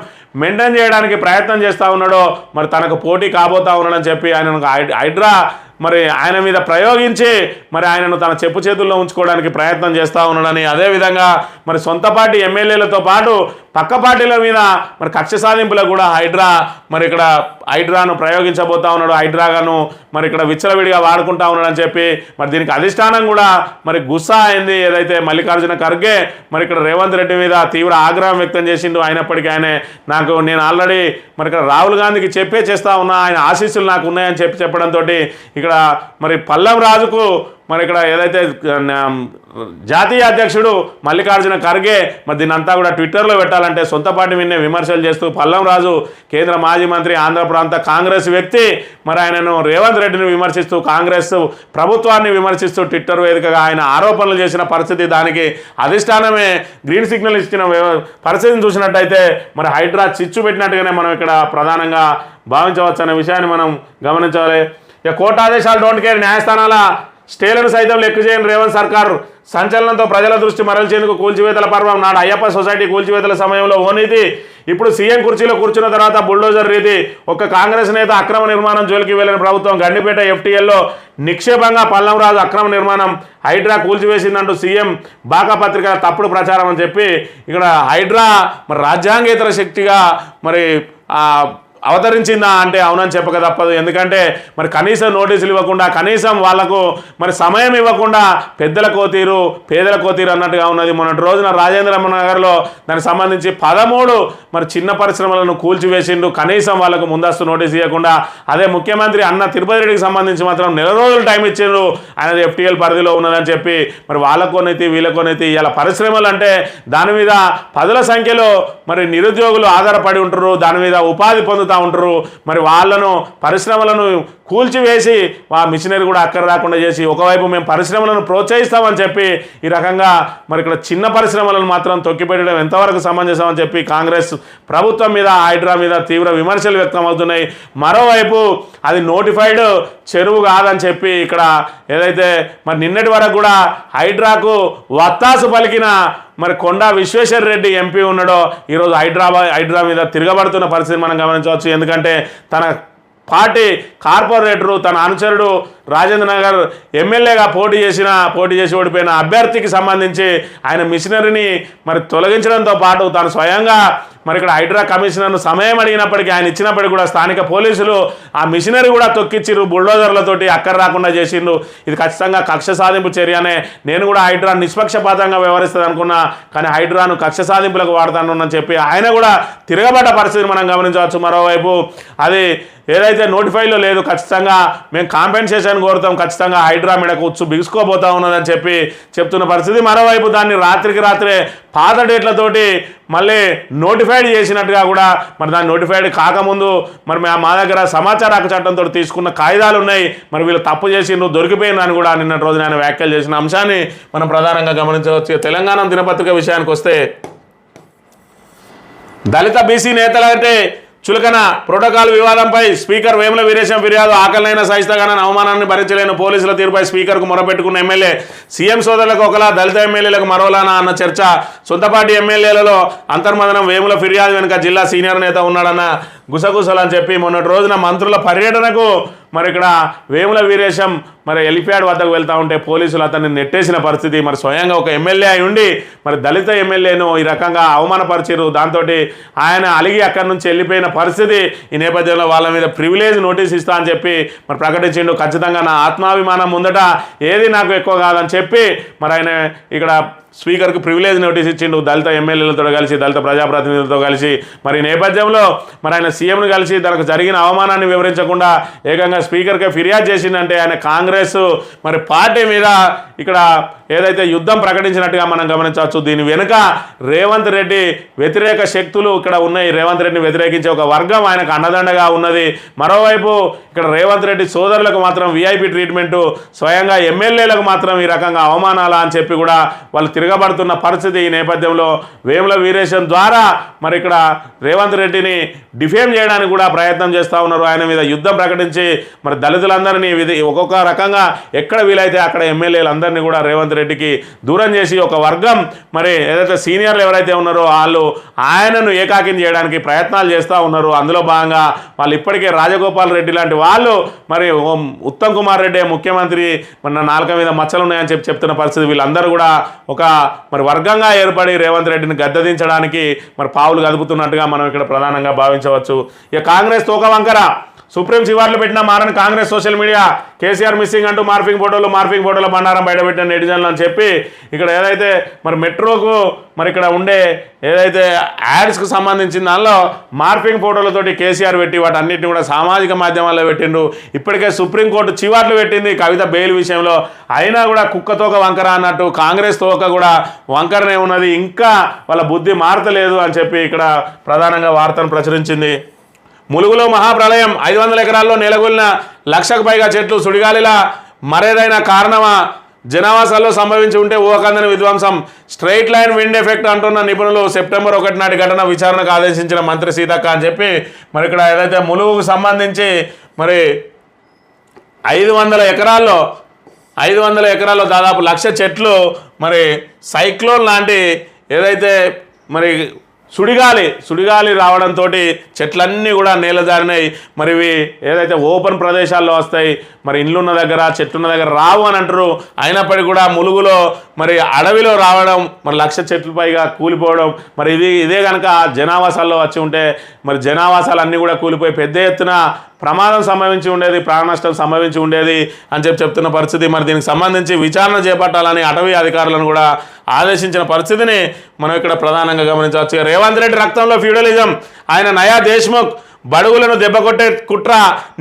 Speaker 1: మెయింటైన్ చేయడానికి ప్రయత్నం చేస్తూ ఉన్నాడో మరి తనకు పోటీ కాబోతా ఉన్నాడని చెప్పి ఆయనను హైడ్రా మరి ఆయన మీద ప్రయోగించి మరి ఆయనను తన చెప్పు చేతుల్లో ఉంచుకోవడానికి ప్రయత్నం చేస్తూ ఉన్నాడని, అదేవిధంగా మరి సొంత పార్టీ ఎమ్మెల్యేలతో పాటు పక్క పార్టీల మీద మరి కక్ష సాధింపులకు కూడా మరి ఇక్కడ హైడ్రాను ప్రయోగించబోతా ఉన్నాడు. హైడ్రాగాను మరి ఇక్కడ విచ్చలవిడిగా వాడుకుంటా ఉన్నాడని చెప్పి మరి దీనికి అధిష్టానం కూడా మరి గుస్సా అయింది. ఏదైతే మల్లికార్జున ఖర్గే మరి ఇక్కడ రేవంత్ రెడ్డి మీద తీవ్ర ఆగ్రహం వ్యక్తం చేసిండు. అయినప్పటికీ నేను ఆల్రెడీ మరి ఇక్కడ రాహుల్ గాంధీకి చేస్తా ఉన్నా, ఆయన ఆశీస్సులు నాకు ఉన్నాయని చెప్పడంతో ఇక్కడ మరి పల్లం రాజుకు మరి ఇక్కడ ఏదైతే జాతీయ అధ్యక్షుడు మల్లికార్జున ఖర్గే మరి దీన్ని అంతా కూడా ట్విట్టర్లో పెట్టాలంటే సొంత పార్టీ మీదనే విమర్శలు చేస్తూ పల్లం రాజు కేంద్ర మాజీ మంత్రి ఆంధ్ర ప్రాంత కాంగ్రెస్ వ్యక్తి మరి ఆయనను రేవంత్ రెడ్డిని విమర్శిస్తూ కాంగ్రెస్ ప్రభుత్వాన్ని విమర్శిస్తూ ట్విట్టర్ వేదికగా ఆయన ఆరోపణలు చేసిన పరిస్థితి, దానికి అధిష్టానమే గ్రీన్ సిగ్నల్ ఇచ్చిన పరిస్థితిని చూసినట్టయితే మరి హైడ్రా చిచ్చు పెట్టినట్టుగానే మనం ఇక్కడ ప్రధానంగా భావించవచ్చు అనే విషయాన్ని మనం గమనించాలి. ఇక కోర్టు ఆదేశాలు డోంట్ కేర్, న్యాయస్థానాల స్టేలను సైతం లెక్క చేయని రేవంత్ సర్కార్ సంచలనంతో ప్రజల దృష్టి మరల్చేందుకు కూల్చివేతల పర్వం. నాడు అయ్యప్ప సొసైటీ కూల్చివేతల సమయంలో ఓ నీతి, ఇప్పుడు సీఎం కుర్చీలో కూర్చున్న తర్వాత బుల్డోజర్ రీతి. ఒక్క కాంగ్రెస్ నేత అక్రమ నిర్మాణం జోలికి వెళ్ళిన ప్రభుత్వం గండిపేట FTLలో నిక్షేపంగా పల్లం రాజు అక్రమ నిర్మాణం హైడ్రా కూల్చివేసిందంటూ సీఎం బాకా పత్రిక తప్పుడు ప్రచారం అని చెప్పి ఇక్కడ హైడ్రా మరి రాజ్యాంగేతర శక్తిగా మరి అవతరించిందా అంటే అవునని చెప్పక తప్పదు. ఎందుకంటే మరి కనీసం నోటీసులు ఇవ్వకుండా, కనీసం వాళ్లకు మరి సమయం ఇవ్వకుండా పెద్దలకో తీరు పేదలకో తీరు అన్నట్టుగా ఉన్నది. మొన్నటి రోజున రాజేంద్ర నగర్లో దానికి సంబంధించి 13 మరి చిన్న పరిశ్రమలను కూల్చివేసిండు, కనీసం వాళ్ళకు ముందస్తు నోటీసు ఇవ్వకుండా. అదే ముఖ్యమంత్రి అన్న తిరుపతి రెడ్డికి సంబంధించి మాత్రం నెల రోజులు టైం ఇచ్చిండ్రు, ఆయన FTL పరిధిలో ఉన్నదని చెప్పి. మరి వాళ్ళకోనైతే వీళ్ళకోనైతే ఇలా పరిశ్రమలు అంటే దాని మీద పదుల సంఖ్యలో మరి నిరుద్యోగులు ఆధారపడి ఉంటారు, దాని మీద ఉపాధి పొందుతూ ఉంటారు. మరి వాళ్ళను పరిశ్రమలను కూల్చివేసి ఆ మిషనరీ కూడా అక్కడ రాకుండా చేసి ఒకవైపు మేము పరిశ్రమలను ప్రోత్సహిస్తామని చెప్పి ఈ రకంగా మరి ఇక్కడ చిన్న పరిశ్రమలను మాత్రం తొక్కిపెట్టడం ఎంతవరకు సమంజసమని చెప్పి కాంగ్రెస్ ప్రభుత్వం మీద హైడ్రా మీద తీవ్ర విమర్శలు వ్యక్తం అవుతున్నాయి. మరోవైపు అది నోటిఫైడ్ చెరువు కాదని చెప్పి ఇక్కడ ఏదైతే మరి నిన్నటి వరకు కూడా హైడ్రాకు వత్తాసు పలికిన మరి కొండా విశ్వేశ్వర రెడ్డి ఎంపీ ఉన్నాడో ఈరోజు హైడ్రా మీద తిరగబడుతున్న పరిస్థితి మనం గమనించవచ్చు. ఎందుకంటే తన పార్టీ కార్పొరేటరు తన అనుచరుడు రాజేంద్ర నగర్ ఎమ్మెల్యేగా పోటీ చేసి ఓడిపోయిన అభ్యర్థికి సంబంధించి ఆయన మిషనరీని మరి తొలగించడంతో పాటు తాను స్వయంగా మరి ఇక్కడ హైడ్రా కమిషనర్ను సమయం అడిగినప్పటికీ ఆయన ఇచ్చినప్పటికీ కూడా స్థానిక పోలీసులు ఆ మిషనరీ కూడా తొక్కిచ్చిర్రు, బుల్డోజర్లతోటి అక్కడ రాకుండా చేసిండ్రు. ఇది ఖచ్చితంగా కక్ష సాధింపు చర్యనే. నేను కూడా హైడ్రా నిష్పక్షపాతంగా వ్యవహరిస్తుంది అనుకున్నా, కానీ హైడ్రాను కక్ష సాధింపులకు వాడతాను చెప్పి ఆయన కూడా తిరగబడ్డ పరిస్థితిని మనం గమనించవచ్చు. మరోవైపు అది ఏదైతే నోటిఫైలో లేదు, ఖచ్చితంగా మేము కాంపెన్సేషన్ కోరుతాం, ఖచ్చితంగా హైడ్రా మీడకు ఉచ్చు బిగుసుకోబోతా ఉన్నదని చెప్పి చెప్తున్న పరిస్థితి. మరోవైపు దాన్ని రాత్రికి రాత్రే పాత డేట్లతోటి మళ్ళీ నోటిఫైడ్ చేసినట్టుగా కూడా మరి దాన్ని నోటిఫైడ్ కాకముందు మరి మా దగ్గర సమాచార హక్కు చట్టంతో తీసుకున్న కాయిదాలు ఉన్నాయి, మరి వీళ్ళు తప్పు చేసిండ్రు దొరికిపోయిందని కూడా నిన్నటి రోజున ఆయన వ్యాఖ్యలు చేసిన అంశాన్ని మనం ప్రధానంగా గమనించవచ్చు. తెలంగాణ దినపత్రిక విషయానికి వస్తే దళిత బీసీ నేతలంటే చులకన ప్రోటోకాల్ వివాదంపై స్పీకర్ వేముల వీరేశం ఫిర్యాదు. ఆకలైన సహిస్తగానని అవమానాన్ని భరించలేని పోలీసుల తీరుపై స్పీకర్కు మొరపెట్టుకున్న ఎమ్మెల్యే. సీఎం సోదరులకు ఒకలా దళిత ఎమ్మెల్యేలకు మరోలానా అన్న చర్చ. సొంత పార్టీ ఎమ్మెల్యేలలో అంతర్మదనం. వేముల ఫిర్యాదు వెనుక జిల్లా సీనియర్ నేత ఉన్నాడన్న గుసగుసలు అని చెప్పి మొన్నటి రోజున మంత్రుల పర్యటనకు మరి ఇక్కడ వేముల వీరేశం మరి ఎలిప్యాడ్ వద్దకు వెళ్తూ ఉంటే పోలీసులు అతన్ని నెట్టేసిన పరిస్థితి. మరి స్వయంగా ఒక ఎమ్మెల్యే అయి ఉండి మరి దళిత ఎమ్మెల్యేను ఈ రకంగా అవమానపరిచారు. దాంతో ఆయన అలిగి అక్కడి నుంచి వెళ్ళిపోయిన పరిస్థితి. ఈ నేపథ్యంలో వాళ్ళ మీద ప్రివిలేజ్ నోటీస్ ఇస్తా అని చెప్పి మరి ప్రకటించిండు. ఖచ్చితంగా నా ఆత్మాభిమానం ముందట ఏది నాకు ఎక్కువ కాదని చెప్పి మరి ఆయన ఇక్కడ స్పీకర్కి ప్రివిలేజ్ నోటీస్ ఇచ్చిండు దళిత ఎమ్మెల్యేలతో కలిసి దళిత ప్రజాప్రతినిధులతో కలిసి. మరి ఈ నేపథ్యంలో మరి ఆయన సీఎంను కలిసి తనకు జరిగిన అవమానాన్ని వివరించకుండా ఏకంగా స్పీకర్కే ఫిర్యాదు చేసిందంటే ఆయన కాంగ్రెస్ మరి పార్టీ మీద ఇక్కడ ఏదైతే యుద్ధం ప్రకటించినట్టుగా మనం గమనించవచ్చు. దీని వెనుక రేవంత్ రెడ్డి వ్యతిరేక శక్తులు ఇక్కడ ఉన్నాయి. రేవంత్ రెడ్డిని వ్యతిరేకించే ఒక వర్గం ఆయనకు అండదండగా ఉన్నది. మరోవైపు ఇక్కడ రేవంత్ రెడ్డి సోదరులకు మాత్రం విఐపి ట్రీట్మెంటు, స్వయంగా ఎమ్మెల్యేలకు మాత్రం ఈ రకంగా అవమానాలా అని చెప్పి కూడా వాళ్ళు తిరగబడుతున్న పరిస్థితి. ఈ నేపథ్యంలో వేముల వీరేశం ద్వారా మరి ఇక్కడ రేవంత్ రెడ్డిని డిఫేమ్ చేయడానికి కూడా ప్రయత్నం చేస్తూ ఉన్నారు. ఆయన మీద యుద్ధం ప్రకటించి మరి దళితులందరినీ ఒక్కొక్క రకంగా ఎక్కడ వీలైతే అక్కడ ఎమ్మెల్యేలందరినీ కూడా రేవంత్ రెడ్డికి దూరం చేసి ఒక వర్గం మరి ఏదైతే సీనియర్లు ఎవరైతే ఉన్నారో వాళ్ళు ఆయనను ఏకాకిం చేయడానికి ప్రయత్నాలు చేస్తూ ఉన్నారు. అందులో భాగంగా వాళ్ళు ఇప్పటికే రాజగోపాల్ రెడ్డి లాంటి వాళ్ళు మరి ఉత్తమ్ కుమార్ రెడ్డి ముఖ్యమంత్రి మన నాలుక మీద మచ్చలు ఉన్నాయని చెప్తున్న పరిస్థితి. వీళ్ళందరూ కూడా ఒక మరి వర్గంగా ఏర్పడి రేవంత్ రెడ్డిని గద్దెదించడానికి మరి పావులు కదుపుతున్నట్టుగా మనం ఇక్కడ ప్రధానంగా భావించవచ్చు. ఇక కాంగ్రెస్ తోక వంకర సుప్రీం శివార్లు పెట్టిన మారని Congress social media KCR missing అంటూ మార్ఫింగ్ ఫోటోల బండారం బయటపెట్టిన నెటిజన్లు అని చెప్పి ఇక్కడ ఏదైతే మరి మెట్రోకు మరి ఇక్కడ ఉండే ఏదైతే యాడ్స్కి సంబంధించిన దానిలో మార్ఫింగ్ ఫోటోలతోటి కేసీఆర్ పెట్టి వాటన్నిటిని కూడా సామాజిక మాధ్యమాల్లో పెట్టిండు. ఇప్పటికే సుప్రీంకోర్టు చివాట్లు పెట్టింది కవిత బెయిల్ విషయంలో. అయినా కూడా కుక్క తోక వంకర అన్నట్టు కాంగ్రెస్ తోక కూడా వంకరనే ఉన్నది, ఇంకా వాళ్ళ బుద్ధి మారతలేదు అని చెప్పి ఇక్కడ ప్రధానంగా వార్తను ప్రచురించింది. ములుగులో మహాప్రళయం 500 ఎకరాల్లో నెలకొల్లిన 1,00,000కు పైగా చెట్లు సుడిగాలిలా మరేదైనా కారణమా? జనావాసాల్లో సంభవించి ఉంటే ఊహకందని విధ్వంసం. స్ట్రైట్ లైన్ విండ్ ఎఫెక్ట్ అంటున్న నిపుణులు. సెప్టెంబర్ 1 నాటి ఘటన విచారణకు ఆదేశించిన మంత్రి సీతక్క అని చెప్పి మరి ఇక్కడ ఏదైతే ములుగుకు సంబంధించి మరి 500 ఎకరాల్లో దాదాపు 1,00,000 చెట్లు మరి సైక్లోన్ లాంటి ఏదైతే మరి సుడిగాలి రావడంతో చెట్లన్నీ కూడా నేలజారినాయి. మరి ఇవి ఏదైతే ఓపెన్ ప్రదేశాల్లో వస్తాయి, మరి ఇండ్లున్న దగ్గర చెట్లున్న దగ్గర రావు అని అంటారు. అయినప్పటికీ కూడా ములుగులో మరి అడవిలో రావడం, మరి 1,00,000 చెట్లు పైగా కూలిపోవడం, మరి ఇదే కనుక జనావాసాల్లో వచ్చి ఉంటే మరి జనావాసాలన్నీ కూడా కూలిపోయి పెద్ద ఎత్తున ప్రమాదం సంభవించి ఉండేది, ప్రాణ నష్టం సంభవించి ఉండేది అని చెప్తున్న పరిస్థితి. మరి దీనికి సంబంధించి విచారణ చేపట్టాలని అటవీ అధికారులను కూడా ఆదేశించిన పరిస్థితిని మనం ఇక్కడ ప్రధానంగా గమనించవచ్చు. రేవంత్ రెడ్డి రక్తంలో ఫ్యూడలిజం. ఆయన నయా దేశ్ముఖ్ బడుగులను దెబ్బకొట్టే కుట్ర.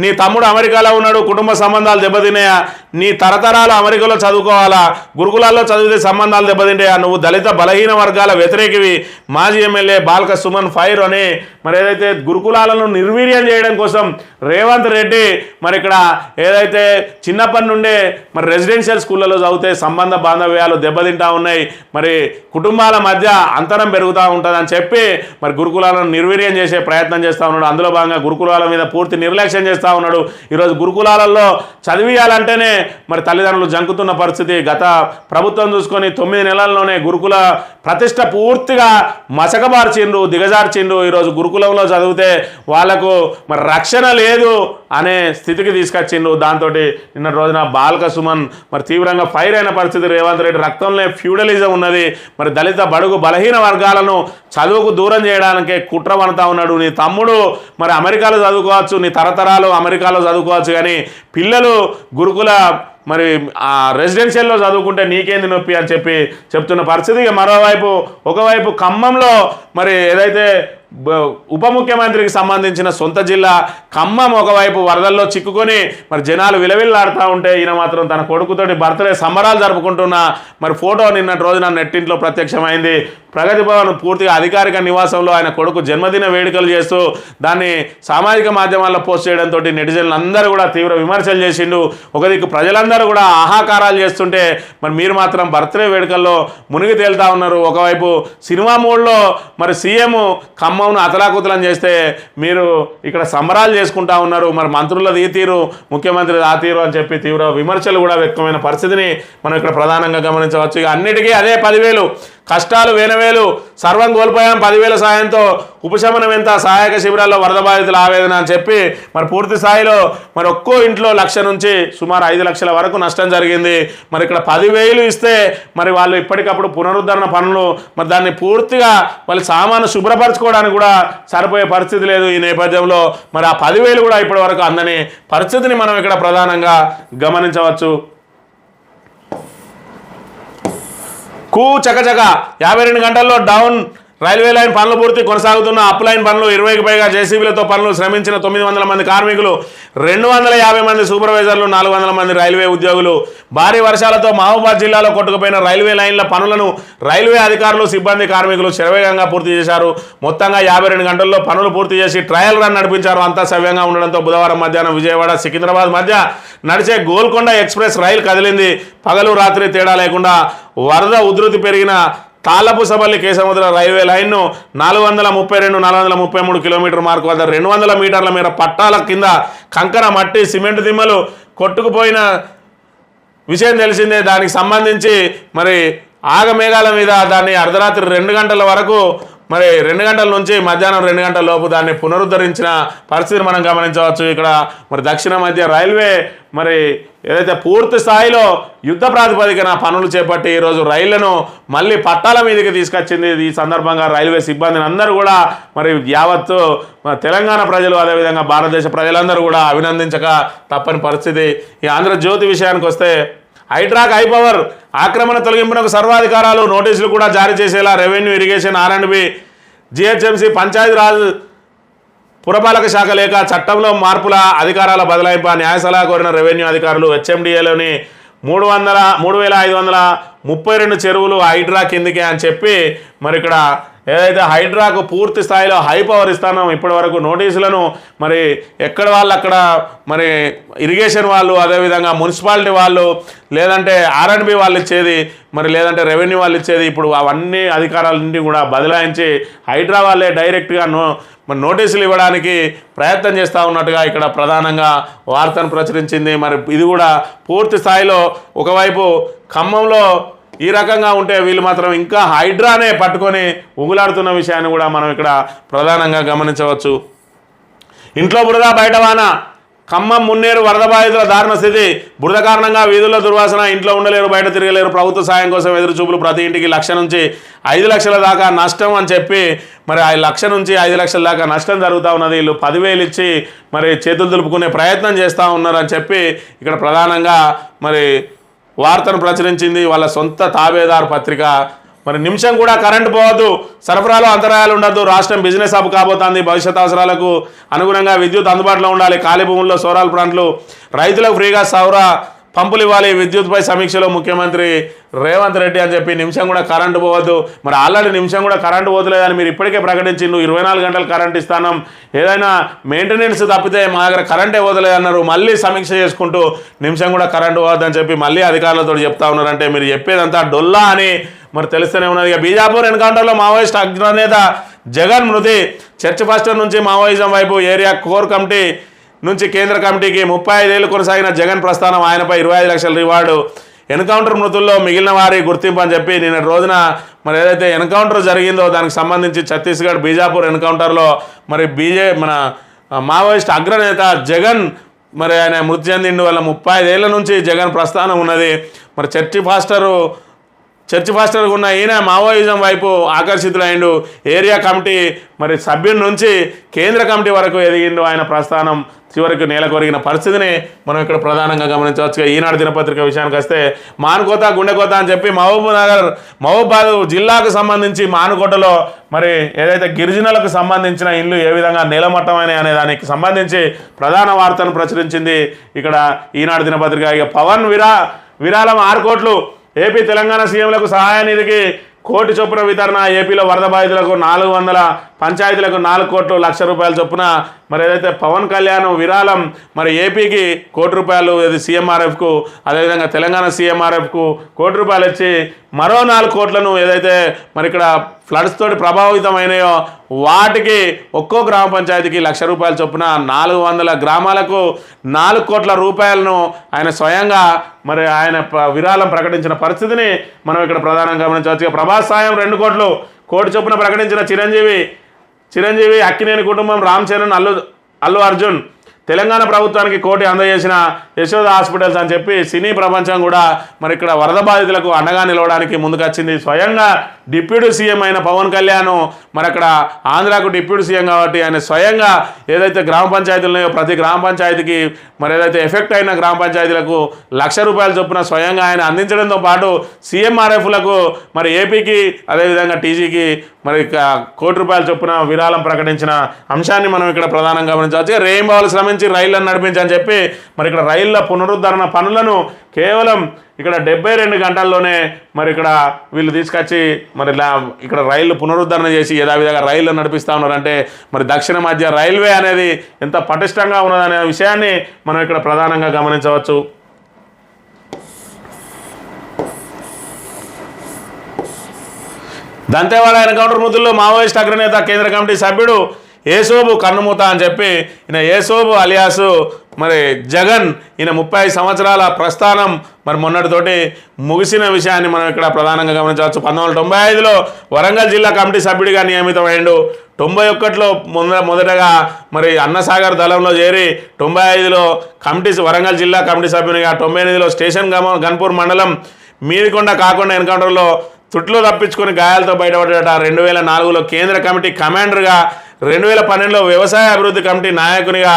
Speaker 1: నీ తమ్ముడు అమెరికాలో ఉన్నాడు, కుటుంబ సంబంధాలు దెబ్బతిన్నాయా? నీ తరతరాలు అమెరికాలో చదువుకోవాలా? గురుకులాల్లో చదివితే సంబంధాలు దెబ్బతింటాయా? నువ్వు దళిత బలహీన వర్గాల వ్యతిరేకివి. మాజీ ఎమ్మెల్యే బాల్క సుమన్ ఫైర్ అని మరి ఏదైతే గురుకులాలను నిర్వీర్యం చేయడం కోసం రేవంత్ రెడ్డి మరి ఇక్కడ ఏదైతే చిన్నప్పటి నుండే మరి రెసిడెన్షియల్ స్కూళ్ళలో చదివితే సంబంధ బాంధవ్యాలు దెబ్బతింటా ఉన్నాయి, మరి కుటుంబాల మధ్య అంతరం పెరుగుతూ ఉంటుందని చెప్పి మరి గురుకులాలను నిర్వీర్యం చేసే ప్రయత్నం చేస్తూ ఉన్నాడు. అందులో భాగంగా గురుకులాల మీద పూర్తి నిర్లక్ష్యం చేస్తూ ఉన్నాడు. ఈరోజు గురుకులాలలో చదివియాలంటేనే మరి తల్లిదండ్రులు జంకుతున్న పరిస్థితి. గత ప్రభుత్వం చూసుకొని 9 నెలల్లోనే గురుకుల ప్రతిష్ట పూర్తిగా మసకబార్చిండ్రు, దిగజార్చిండ్రు. ఈరోజు గురుకులంలో చదివితే వాళ్లకు మరి రక్షణ లేదు అనే స్థితికి తీసుకొచ్చిండు. దాంతో నిన్న రోజున బాల్క సుమన్ మరి తీవ్రంగా ఫైర్ అయిన పరిస్థితి. రేవంత్ రెడ్డి రక్తంలో ఫ్యూడలిజం ఉన్నది. మరి దళిత బడుగు బలహీన వర్గాలను చదువుకు దూరం చేయడానికే కుట్ర పడతా ఉన్నాడు. నీ తమ్ముడు మరి అమెరికాలో చదువుకోవచ్చు, నీ తరతరాలు అమెరికాలో చదువుకోవచ్చు, కానీ పిల్లలు గురుకుల మరి ఆ రెసిడెన్షియల్లో చదువుకుంటే నీకేంది నొప్పి అని చెప్పి చెప్తున్న పరిస్థితి. మరోవైపు ఒకవైపు ఖమ్మంలో మరి ఏదైతే ఉప ముఖ్యమంత్రికి సంబంధించిన సొంత జిల్లా ఖమ్మం ఒకవైపు వరదల్లో చిక్కుకొని మరి జనాలు విలవిల్లాడుతూ ఉంటే ఈయన మాత్రం తన కొడుకుతోటి బర్త్డే సంబరాలు జరుపుకుంటున్న మరి ఫోటో నిన్నటి రోజున నెట్టింట్లో ప్రత్యక్షమైంది. ప్రగతి భవన్ పూర్తిగా అధికారిక నివాసంలో ఆయన కొడుకు జన్మదిన వేడుకలు చేస్తూ దాన్ని సామాజిక మాధ్యమాల్లో పోస్ట్ చేయడంతో నెటిజన్లు అందరూ కూడా తీవ్ర విమర్శలు చేసిండు. ఒక దిక్కు ప్రజలందరూ కూడా ఆహాకారాలు చేస్తుంటే మరి మీరు మాత్రం బర్త్డే వేడుకల్లో మునిగి తేలుతా ఉన్నారు. ఒకవైపు సినిమా మూడ్లో మరి సీఎం ఖమ్మంను అతలాకుతలం చేస్తే మీరు ఇక్కడ సంబరాలు చేసుకుంటా ఉన్నారు. మరి మంత్రులది ఈ తీరు, ముఖ్యమంత్రి ఆ తీరు అని చెప్పి తీవ్ర విమర్శలు కూడా వ్యక్తమైన పరిస్థితిని మనం ఇక్కడ ప్రధానంగా గమనించవచ్చు. ఇక అన్నిటికీ అదే 10,000 కష్టాలు వేనవేలు, సర్వం కోల్పోయాం 10,000 సాయంతో ఉపశమనం ఎంత, సహాయక శిబిరాల్లో వరద బాధితుల ఆవేదన అని చెప్పి మరి పూర్తి స్థాయిలో మరి ఒక్కో ఇంట్లో 1,00,000 నుంచి సుమారు 5 లక్షల వరకు నష్టం జరిగింది. మరి ఇక్కడ 10,000 ఇస్తే మరి వాళ్ళు ఇప్పటికప్పుడు పునరుద్ధరణ పనులు మరి దాన్ని పూర్తిగా వాళ్ళ సామాను శుభ్రపరచుకోవడానికి కూడా సరిపోయే పరిస్థితి లేదు. ఈ నేపథ్యంలో మరి ఆ 10,000 కూడా ఇప్పటి వరకు అందని పరిస్థితిని మనం ఇక్కడ ప్రధానంగా గమనించవచ్చు. చకచక 52 గంటల్లో డౌన్ రైల్వే లైన్ పనులు పూర్తి కొనసాగుతున్న అప్ లైన్ పనులు 20కి పైగా జేసీబీలతో పనులు శ్రమించిన 900 మంది కార్మికులు 250 మంది సూపర్వైజర్లు 400 మంది రైల్వే ఉద్యోగులు భారీ వర్షాలతో మహబూబాద్ జిల్లాలో కొట్టుకుపోయిన రైల్వే లైన్ల పనులను రైల్వే అధికారులు సిబ్బంది కార్మికులు శరవేగంగా పూర్తి చేశారు మొత్తంగా 52 గంటల్లో పనులు పూర్తి చేసి ట్రయల్ రన్ నడిపించారు అంతా సవ్యంగా ఉండడంతో బుధవారం మధ్యాహ్నం విజయవాడ సికింద్రాబాద్ మధ్య నడిచే గోల్కొండ ఎక్స్ప్రెస్ రైలు కదిలింది పగలు రాత్రి తేడా లేకుండా వరద ఉధృతి పెరిగిన తాళ్ళపుసపల్లి కేసముద్ర రైల్వే లైన్ను 432-433 కిలోమీటర్ మార్కు వద్ద 200 మీటర్ల మేర పట్టాల కింద కంకర మట్టి సిమెంట్ దిమ్మలు కొట్టుకుపోయిన విషయం తెలిసిందే దానికి సంబంధించి మరి ఆగమేఘాల మీద దాన్ని అర్ధరాత్రి 2 గంటల వరకు మరి 2 గంటల నుంచి మధ్యాహ్నం 2 గంటల లోపు దాన్ని పునరుద్ధరించిన పరిస్థితిని మనం గమనించవచ్చు ఇక్కడ మరి దక్షిణ మధ్య రైల్వే మరి ఏదైతే పూర్తి స్థాయిలో యుద్ధ ప్రాతిపదికన పనులు చేపట్టి ఈరోజు రైళ్లను మళ్ళీ పట్టాల మీదకి తీసుకొచ్చింది ఈ సందర్భంగా రైల్వే సిబ్బందిని అందరూ కూడా మరి యావత్తు తెలంగాణ ప్రజలు అదేవిధంగా భారతదేశ ప్రజలందరూ కూడా అభినందించక తప్పని పరిస్థితి ఈ ఆంధ్రజ్యోతి విషయానికి వస్తే హైడ్రాక్ హైపవర్ ఆక్రమణ తొలగింపునకు సర్వాధికారాలు నోటీసులు కూడా జారీ చేసేలా revenue irrigation R&B GHMC Panchayati Raj పురపాలక శాఖ లేక చట్టంలో మార్పుల అధికారాల బదలాయింపు న్యాయ సలహా కోరిన రెవెన్యూ అధికారులు HMDAలోని 3532 చెరువులు హైడ్రా కిందికే అని చెప్పి మరి ఇక్కడ ఏదైతే హైడ్రాకు పూర్తి స్థాయిలో హై పవర్ ఇస్తానో ఇప్పటి వరకు నోటీసులను మరి ఎక్కడ వాళ్ళు అక్కడ మరి ఇరిగేషన్ వాళ్ళు అదేవిధంగా మున్సిపాలిటీ వాళ్ళు లేదంటే R&B వాళ్ళు ఇచ్చేది మరి లేదంటే రెవెన్యూ వాళ్ళు ఇచ్చేది ఇప్పుడు అవన్నీ అధికారాలన్నీ కూడా బదలాయించి హైడ్రా వాళ్ళే డైరెక్ట్గా మరి నోటీసులు ఇవ్వడానికి ప్రయత్నం చేస్తూ ఉన్నట్టుగా ఇక్కడ ప్రధానంగా వార్తను ప్రచురించింది మరి ఇది కూడా పూర్తి స్థాయిలో ఒకవైపు ఖమ్మంలో ఈ రకంగా ఉంటే వీళ్ళు మాత్రం ఇంకా హైడ్రానే పట్టుకొని ఉగులాడుతున్న విషయాన్ని కూడా మనం ఇక్కడ ప్రధానంగా గమనించవచ్చు ఇంట్లో బురద బయట వాన ఖమ్మం మున్నేరు వరద బాధితుల దారుణ స్థితి బురద కారణంగా వీధుల్లో దుర్వాసన ఇంట్లో ఉండలేరు బయట తిరగలేరు ప్రభుత్వ సాయం కోసం ఎదురుచూపులు ప్రతి ఇంటికి 1 లక్ష నుంచి 5 లక్షల దాకా నష్టం అని చెప్పి మరి 1 లక్ష నుంచి 5 లక్షల దాకా నష్టం జరుగుతూ ఉన్నది వీళ్ళు 10,000 ఇచ్చి మరి చేతులు దులుపుకునే ప్రయత్నం చేస్తూ ఉన్నారని చెప్పి ఇక్కడ ప్రధానంగా మరి వార్తను ప్రచురించింది వాళ్ళ సొంత తాబేదారు పత్రిక మరి నిమిషం కూడా కరెంటు పోవద్దు సరఫరాలో అంతరాయాలు ఉండద్దు రాష్ట్రం బిజినెస్ హబ్ కాబోతోంది భవిష్యత్ అవసరాలకు అనుగుణంగా విద్యుత్ అందుబాటులో ఉండాలి ఖాళీ భూముల్లో సోలార్ ప్లాంట్లు రైతులకు ఫ్రీగా సౌర పంపులు ఇవ్వాలి విద్యుత్పై సమీక్షలో ముఖ్యమంత్రి రేవంత్ రెడ్డి అని చెప్పి నిమిషం కూడా కరెంటు పోవద్దు మరి ఆల్రెడీ నిమిషం కూడా కరెంటు పోతలేదని మీరు ఇప్పటికే ప్రకటించిండు 24 గంటలు కరెంట్ ఇస్తానం ఏదైనా మెయింటెనెన్స్ తప్పితే మా దగ్గర కరెంటే పోతలేదన్నారు మళ్ళీ సమీక్ష చేసుకుంటూ నిమిషం కూడా కరెంటు పోవద్దని చెప్పి మళ్ళీ అధికారులతో చెప్తా ఉన్నారంటే మీరు చెప్పేదంతా డొల్లా అని మరి తెలుస్తూనే ఉన్నది ఇక బీజాపూర్ ఎన్కౌంటర్లో మావోయిస్ట్ అగ్రనేత జగన్ మృతి చర్చ్ పాస్టర్ నుంచి మావోయిజం వైపు ఏరియా కోర్ కమిటీ నుంచి కేంద్ర కమిటీకి 35 ఏళ్లు కొనసాగిన జగన్ ప్రస్థానం ఆయనపై 25 లక్షల రివార్డు ఎన్కౌంటర్ మృతుల్లో మిగిలిన వారి గుర్తింపు అని చెప్పి నిన్న రోజున మరి ఏదైతే ఎన్కౌంటర్ జరిగిందో దానికి సంబంధించి ఛత్తీస్గఢ్ బీజాపూర్ ఎన్కౌంటర్లో మరి మన మావోయిస్ట్ అగ్రనేత జగన్ మరి ఆయన మృతి చెందిండు వల్ల 35 ఏళ్ల నుంచి జగన్ ప్రస్థానం ఉన్నది మరి చర్చి పాస్టర్గా ఉన్న ఈయన మావోయిజం వైపు ఆకర్షితులైండు ఏరియా కమిటీ మరి సభ్యుడి నుంచి కేంద్ర కమిటీ వరకు ఎదిగిండు ఆయన ప్రస్థానం చివరికి నేలకొరిగిన పరిస్థితిని మనం ఇక్కడ ప్రధానంగా గమనించవచ్చు ఈనాడు దినపత్రిక విషయానికి వస్తే మానుకోత గుండెకోత అని చెప్పి మహబూబాద్ జిల్లాకు సంబంధించి మానుకోటలో మరి ఏదైతే గిరిజనులకు సంబంధించిన ఇల్లు ఏ విధంగా నేలమట్టమైన అనే దానికి సంబంధించి ప్రధాన వార్తను ప్రచురించింది ఇక్కడ ఈనాడు దినపత్రిక ఇక పవన్ విరాళం 6 కోట్లు ఏపీ తెలంగాణ సీఎంలకు సహాయ నిధికి 1 కోటి చొప్పున వితరణ ఏపీలో వరద బాధితులకు 400 పంచాయతీలకు 4 కోట్లు ₹1 లక్ష చొప్పున మరి ఏదైతే పవన్ కళ్యాణ్ విరాళం మరి ఏపీకి 1 కోటి రూపాయలు ఇది సీఎంఆర్ఎఫ్కు అదేవిధంగా తెలంగాణ సీఎంఆర్ఎఫ్కు 1 కోటి రూపాయలు ఇచ్చి మరో 4 కోట్లను ఏదైతే మరి ఇక్కడ ఫ్లడ్స్ తోటి ప్రభావితమైనాయో వాటికి ఒక్కో గ్రామ పంచాయతీకి ₹1 లక్ష చొప్పున 400 గ్రామాలకు 4 కోట్ల రూపాయలను ఆయన స్వయంగా మరి ఆయన విరాళం ప్రకటించిన పరిస్థితిని మనం ఇక్కడ ప్రధానంగా గమనించవచ్చు ప్రభాస్ సాయం 2 కోట్లు 1 కోటి చొప్పున ప్రకటించిన చిరంజీవి అక్కినేని కుటుంబం రామ్ చరణ్ అల్లు అర్జున్ తెలంగాణ ప్రభుత్వానికి కోటి అందజేసిన యశోద హాస్పిటల్స్ అని చెప్పి సినీ ప్రపంచం కూడా మరి ఇక్కడ వరద బాధితులకు అండగా నిలవడానికి ముందుకొచ్చింది. స్వయంగా డిప్యూటీ సీఎం అయిన పవన్ కళ్యాణ్ మరి అక్కడ ఆంధ్రాకు డిప్యూటీ సీఎం కాబట్టి ఆయన స్వయంగా ఏదైతే గ్రామ పంచాయతీలు ఉన్నాయో ప్రతి గ్రామ పంచాయతీకి మరి ఏదైతే ఎఫెక్ట్ అయిన గ్రామ పంచాయతీలకు ₹1,00,000 చొప్పున స్వయంగా ఆయన అందించడంతో పాటు సీఎంఆర్ఎఫ్లకు మరి ఏపీకి అదేవిధంగా టీజీకి మరి ₹1,00,00,000 చొప్పున విరాళం ప్రకటించిన అంశాన్ని మనం ఇక్కడ ప్రధానంగా గమనించవచ్చు. రేయింబావులు శ్రమించి రైళ్లను నడిపించని చెప్పి మరి ఇక్కడ రైళ్ల పునరుద్ధరణ పనులను కేవలం ఇక్కడ 72 గంటల్లోనే మరి ఇక్కడ వీళ్ళు తీసుకొచ్చి మరి ఇక్కడ రైళ్లు పునరుద్ధరణ చేసి యథావిధంగా రైళ్లు నడిపిస్తూ ఉన్నారంటే మరి దక్షిణ మధ్య రైల్వే అనేది ఎంత పటిష్టంగా ఉన్నదనే విషయాన్ని మనం ఇక్కడ ప్రధానంగా గమనించవచ్చు. దంతేవాడ ఎన్కౌంటర్ మృతుల్లో మావోయిస్ట్ అగ్రనేత కేంద్ర కమిటీ సభ్యుడు ఏసోబు కన్నుమూత అని చెప్పి ఈయన ఏసోబు అలియాసు మరి జగన్ ఈయన 35 సంవత్సరాల ప్రస్థానం మరి మొన్నటితోటి ముగిసిన విషయాన్ని మనం ఇక్కడ ప్రధానంగా గమనించవచ్చు. 1995లో వరంగల్ జిల్లా కమిటీ సభ్యుడిగా నియమితమైండు. 91లో మొదటగా మరి అన్నసాగర్ దళంలో చేరి 95లో వరంగల్ జిల్లా కమిటీ సభ్యునిగా 98లో స్టేషన్ గన్పూర్ మండలం మీదికొండ కాకుండా ఎన్కౌంటర్లో తుట్లు తప్పించుకొని గాయాలతో బయటపడ్డాట. 2004లో కేంద్ర కమిటీ కమాండర్గా 2012లో వ్యవసాయ అభివృద్ధి కమిటీ నాయకునిగా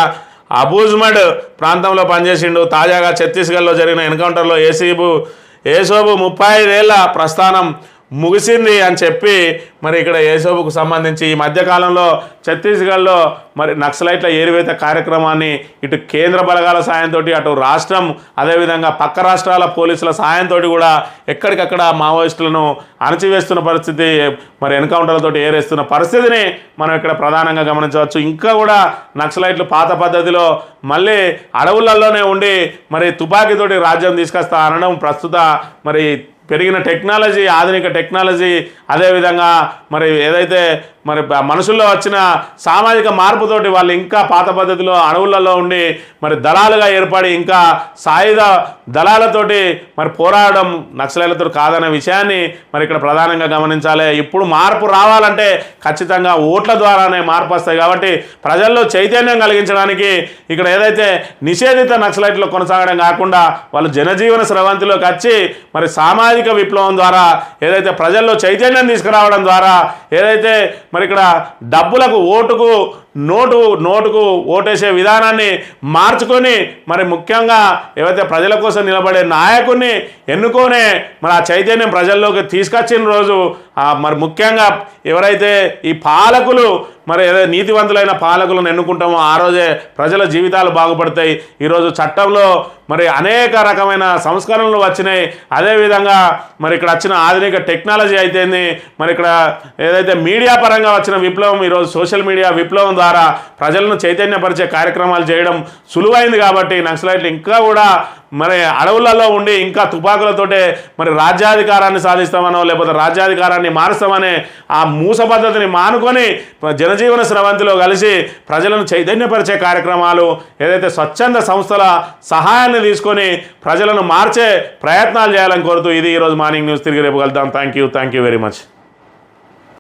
Speaker 1: అబూజ్మడ్ ప్రాంతంలో పనిచేసిండు. తాజాగా ఛత్తీస్గఢ్లో జరిగిన ఎన్కౌంటర్లో ఏసోబు 35 ఏళ్ల ప్రస్థానం ముగిసింది అని చెప్పి మరి ఇక్కడ ఏసోబుకు సంబంధించి ఈ మధ్యకాలంలో ఛత్తీస్గఢ్లో మరి నక్సలైట్ల ఏరివేత కార్యక్రమాన్ని ఇటు కేంద్ర బలగాల సాయంతో అటు రాష్ట్రం అదేవిధంగా పక్క రాష్ట్రాల పోలీసుల సాయంతో కూడా ఎక్కడికక్కడ మావోయిస్టులను అణచివేస్తున్న పరిస్థితి మరి ఎన్కౌంటర్లతో ఏరేస్తున్న పరిస్థితిని మనం ఇక్కడ ప్రధానంగా గమనించవచ్చు. ఇంకా కూడా నక్సలైట్లు పాత పద్ధతిలో మళ్ళీ అడవులలోనే ఉండి మరి తుపాకీతోటి రాజ్యం తీసుకొస్తా అనడం ప్రస్తుత మరి పెరిగిన టెక్నాలజీ ఆధునిక టెక్నాలజీ అదేవిధంగా మరి ఏదైతే మరి మనుషుల్లో వచ్చిన సామాజిక మార్పుతోటి వాళ్ళు ఇంకా పాత పద్ధతిలో అడవులలో ఉండి మరి దళాలుగా ఏర్పడి ఇంకా సాయుధ దళాలతోటి మరి పోరాడడం నక్సలైట్లతో కాదనే విషయాన్ని మరి ఇక్కడ ప్రధానంగా గమనించాలి. ఇప్పుడు మార్పు రావాలంటే ఖచ్చితంగా ఓట్ల ద్వారానే మార్పు వస్తాయి కాబట్టి ప్రజల్లో చైతన్యం కలిగించడానికి ఇక్కడ ఏదైతే నిషేధిత నక్సలైట్లు కొనసాగడం కాకుండా వాళ్ళు జనజీవన స్రవంతిలోకి వచ్చి మరి సామాజిక విప్లవం ద్వారా ఏదైతే ప్రజల్లో చైతన్యం తీసుకురావడం ద్వారా ఏదైతే మరి ఇక్కడ డబ్బులకు నోటుకు ఓటేసే విధానాన్ని మార్చుకొని మరి ముఖ్యంగా ఏవైతే ప్రజల కోసం నిలబడే నాయకుడిని ఎన్నుకొనే మరి ఆ చైతన్యం ప్రజల్లోకి తీసుకొచ్చిన రోజు మరి ముఖ్యంగా ఎవరైతే ఈ పాలకులు మరి ఏదైతే నీతివంతులైన పాలకులను ఎన్నుకుంటామో ఆ రోజే ప్రజల జీవితాలు బాగుపడతాయి. ఈరోజు చట్టంలో మరి అనేక రకమైన సంస్కరణలు వచ్చినాయి. అదేవిధంగా మరి ఇక్కడ వచ్చిన ఆధునిక టెక్నాలజీ అయితేంది మరి ఇక్కడ ఏదైతే మీడియా పరంగా వచ్చిన విప్లవం ఈరోజు సోషల్ మీడియా విప్లవం ద్వారా ప్రజలను చైతన్యపరిచే కార్యక్రమాలు చేయడం సులువైంది కాబట్టి నక్సలైట్లు ఇంకా కూడా మరి అడవులలో ఉండి ఇంకా తుపాకులతోటే మరి రాజ్యాధికారాన్ని సాధిస్తామనో లేకపోతే రాజ్యాధికారాన్ని మారుస్తామనే ఆ మూస పద్ధతిని మానుకొని జనజీవన స్రవంతిలో కలిసి ప్రజలను చైతన్యపరిచే కార్యక్రమాలు ఏదైతే స్వచ్ఛంద సంస్థల సహాయాన్ని తీసుకొని ప్రజలను మార్చే ప్రయత్నాలు చేయాలని కోరుతూ ఇది ఈరోజు మార్నింగ్ న్యూస్. తిరిగి రేపు కలుద్దాం. Thank you very much.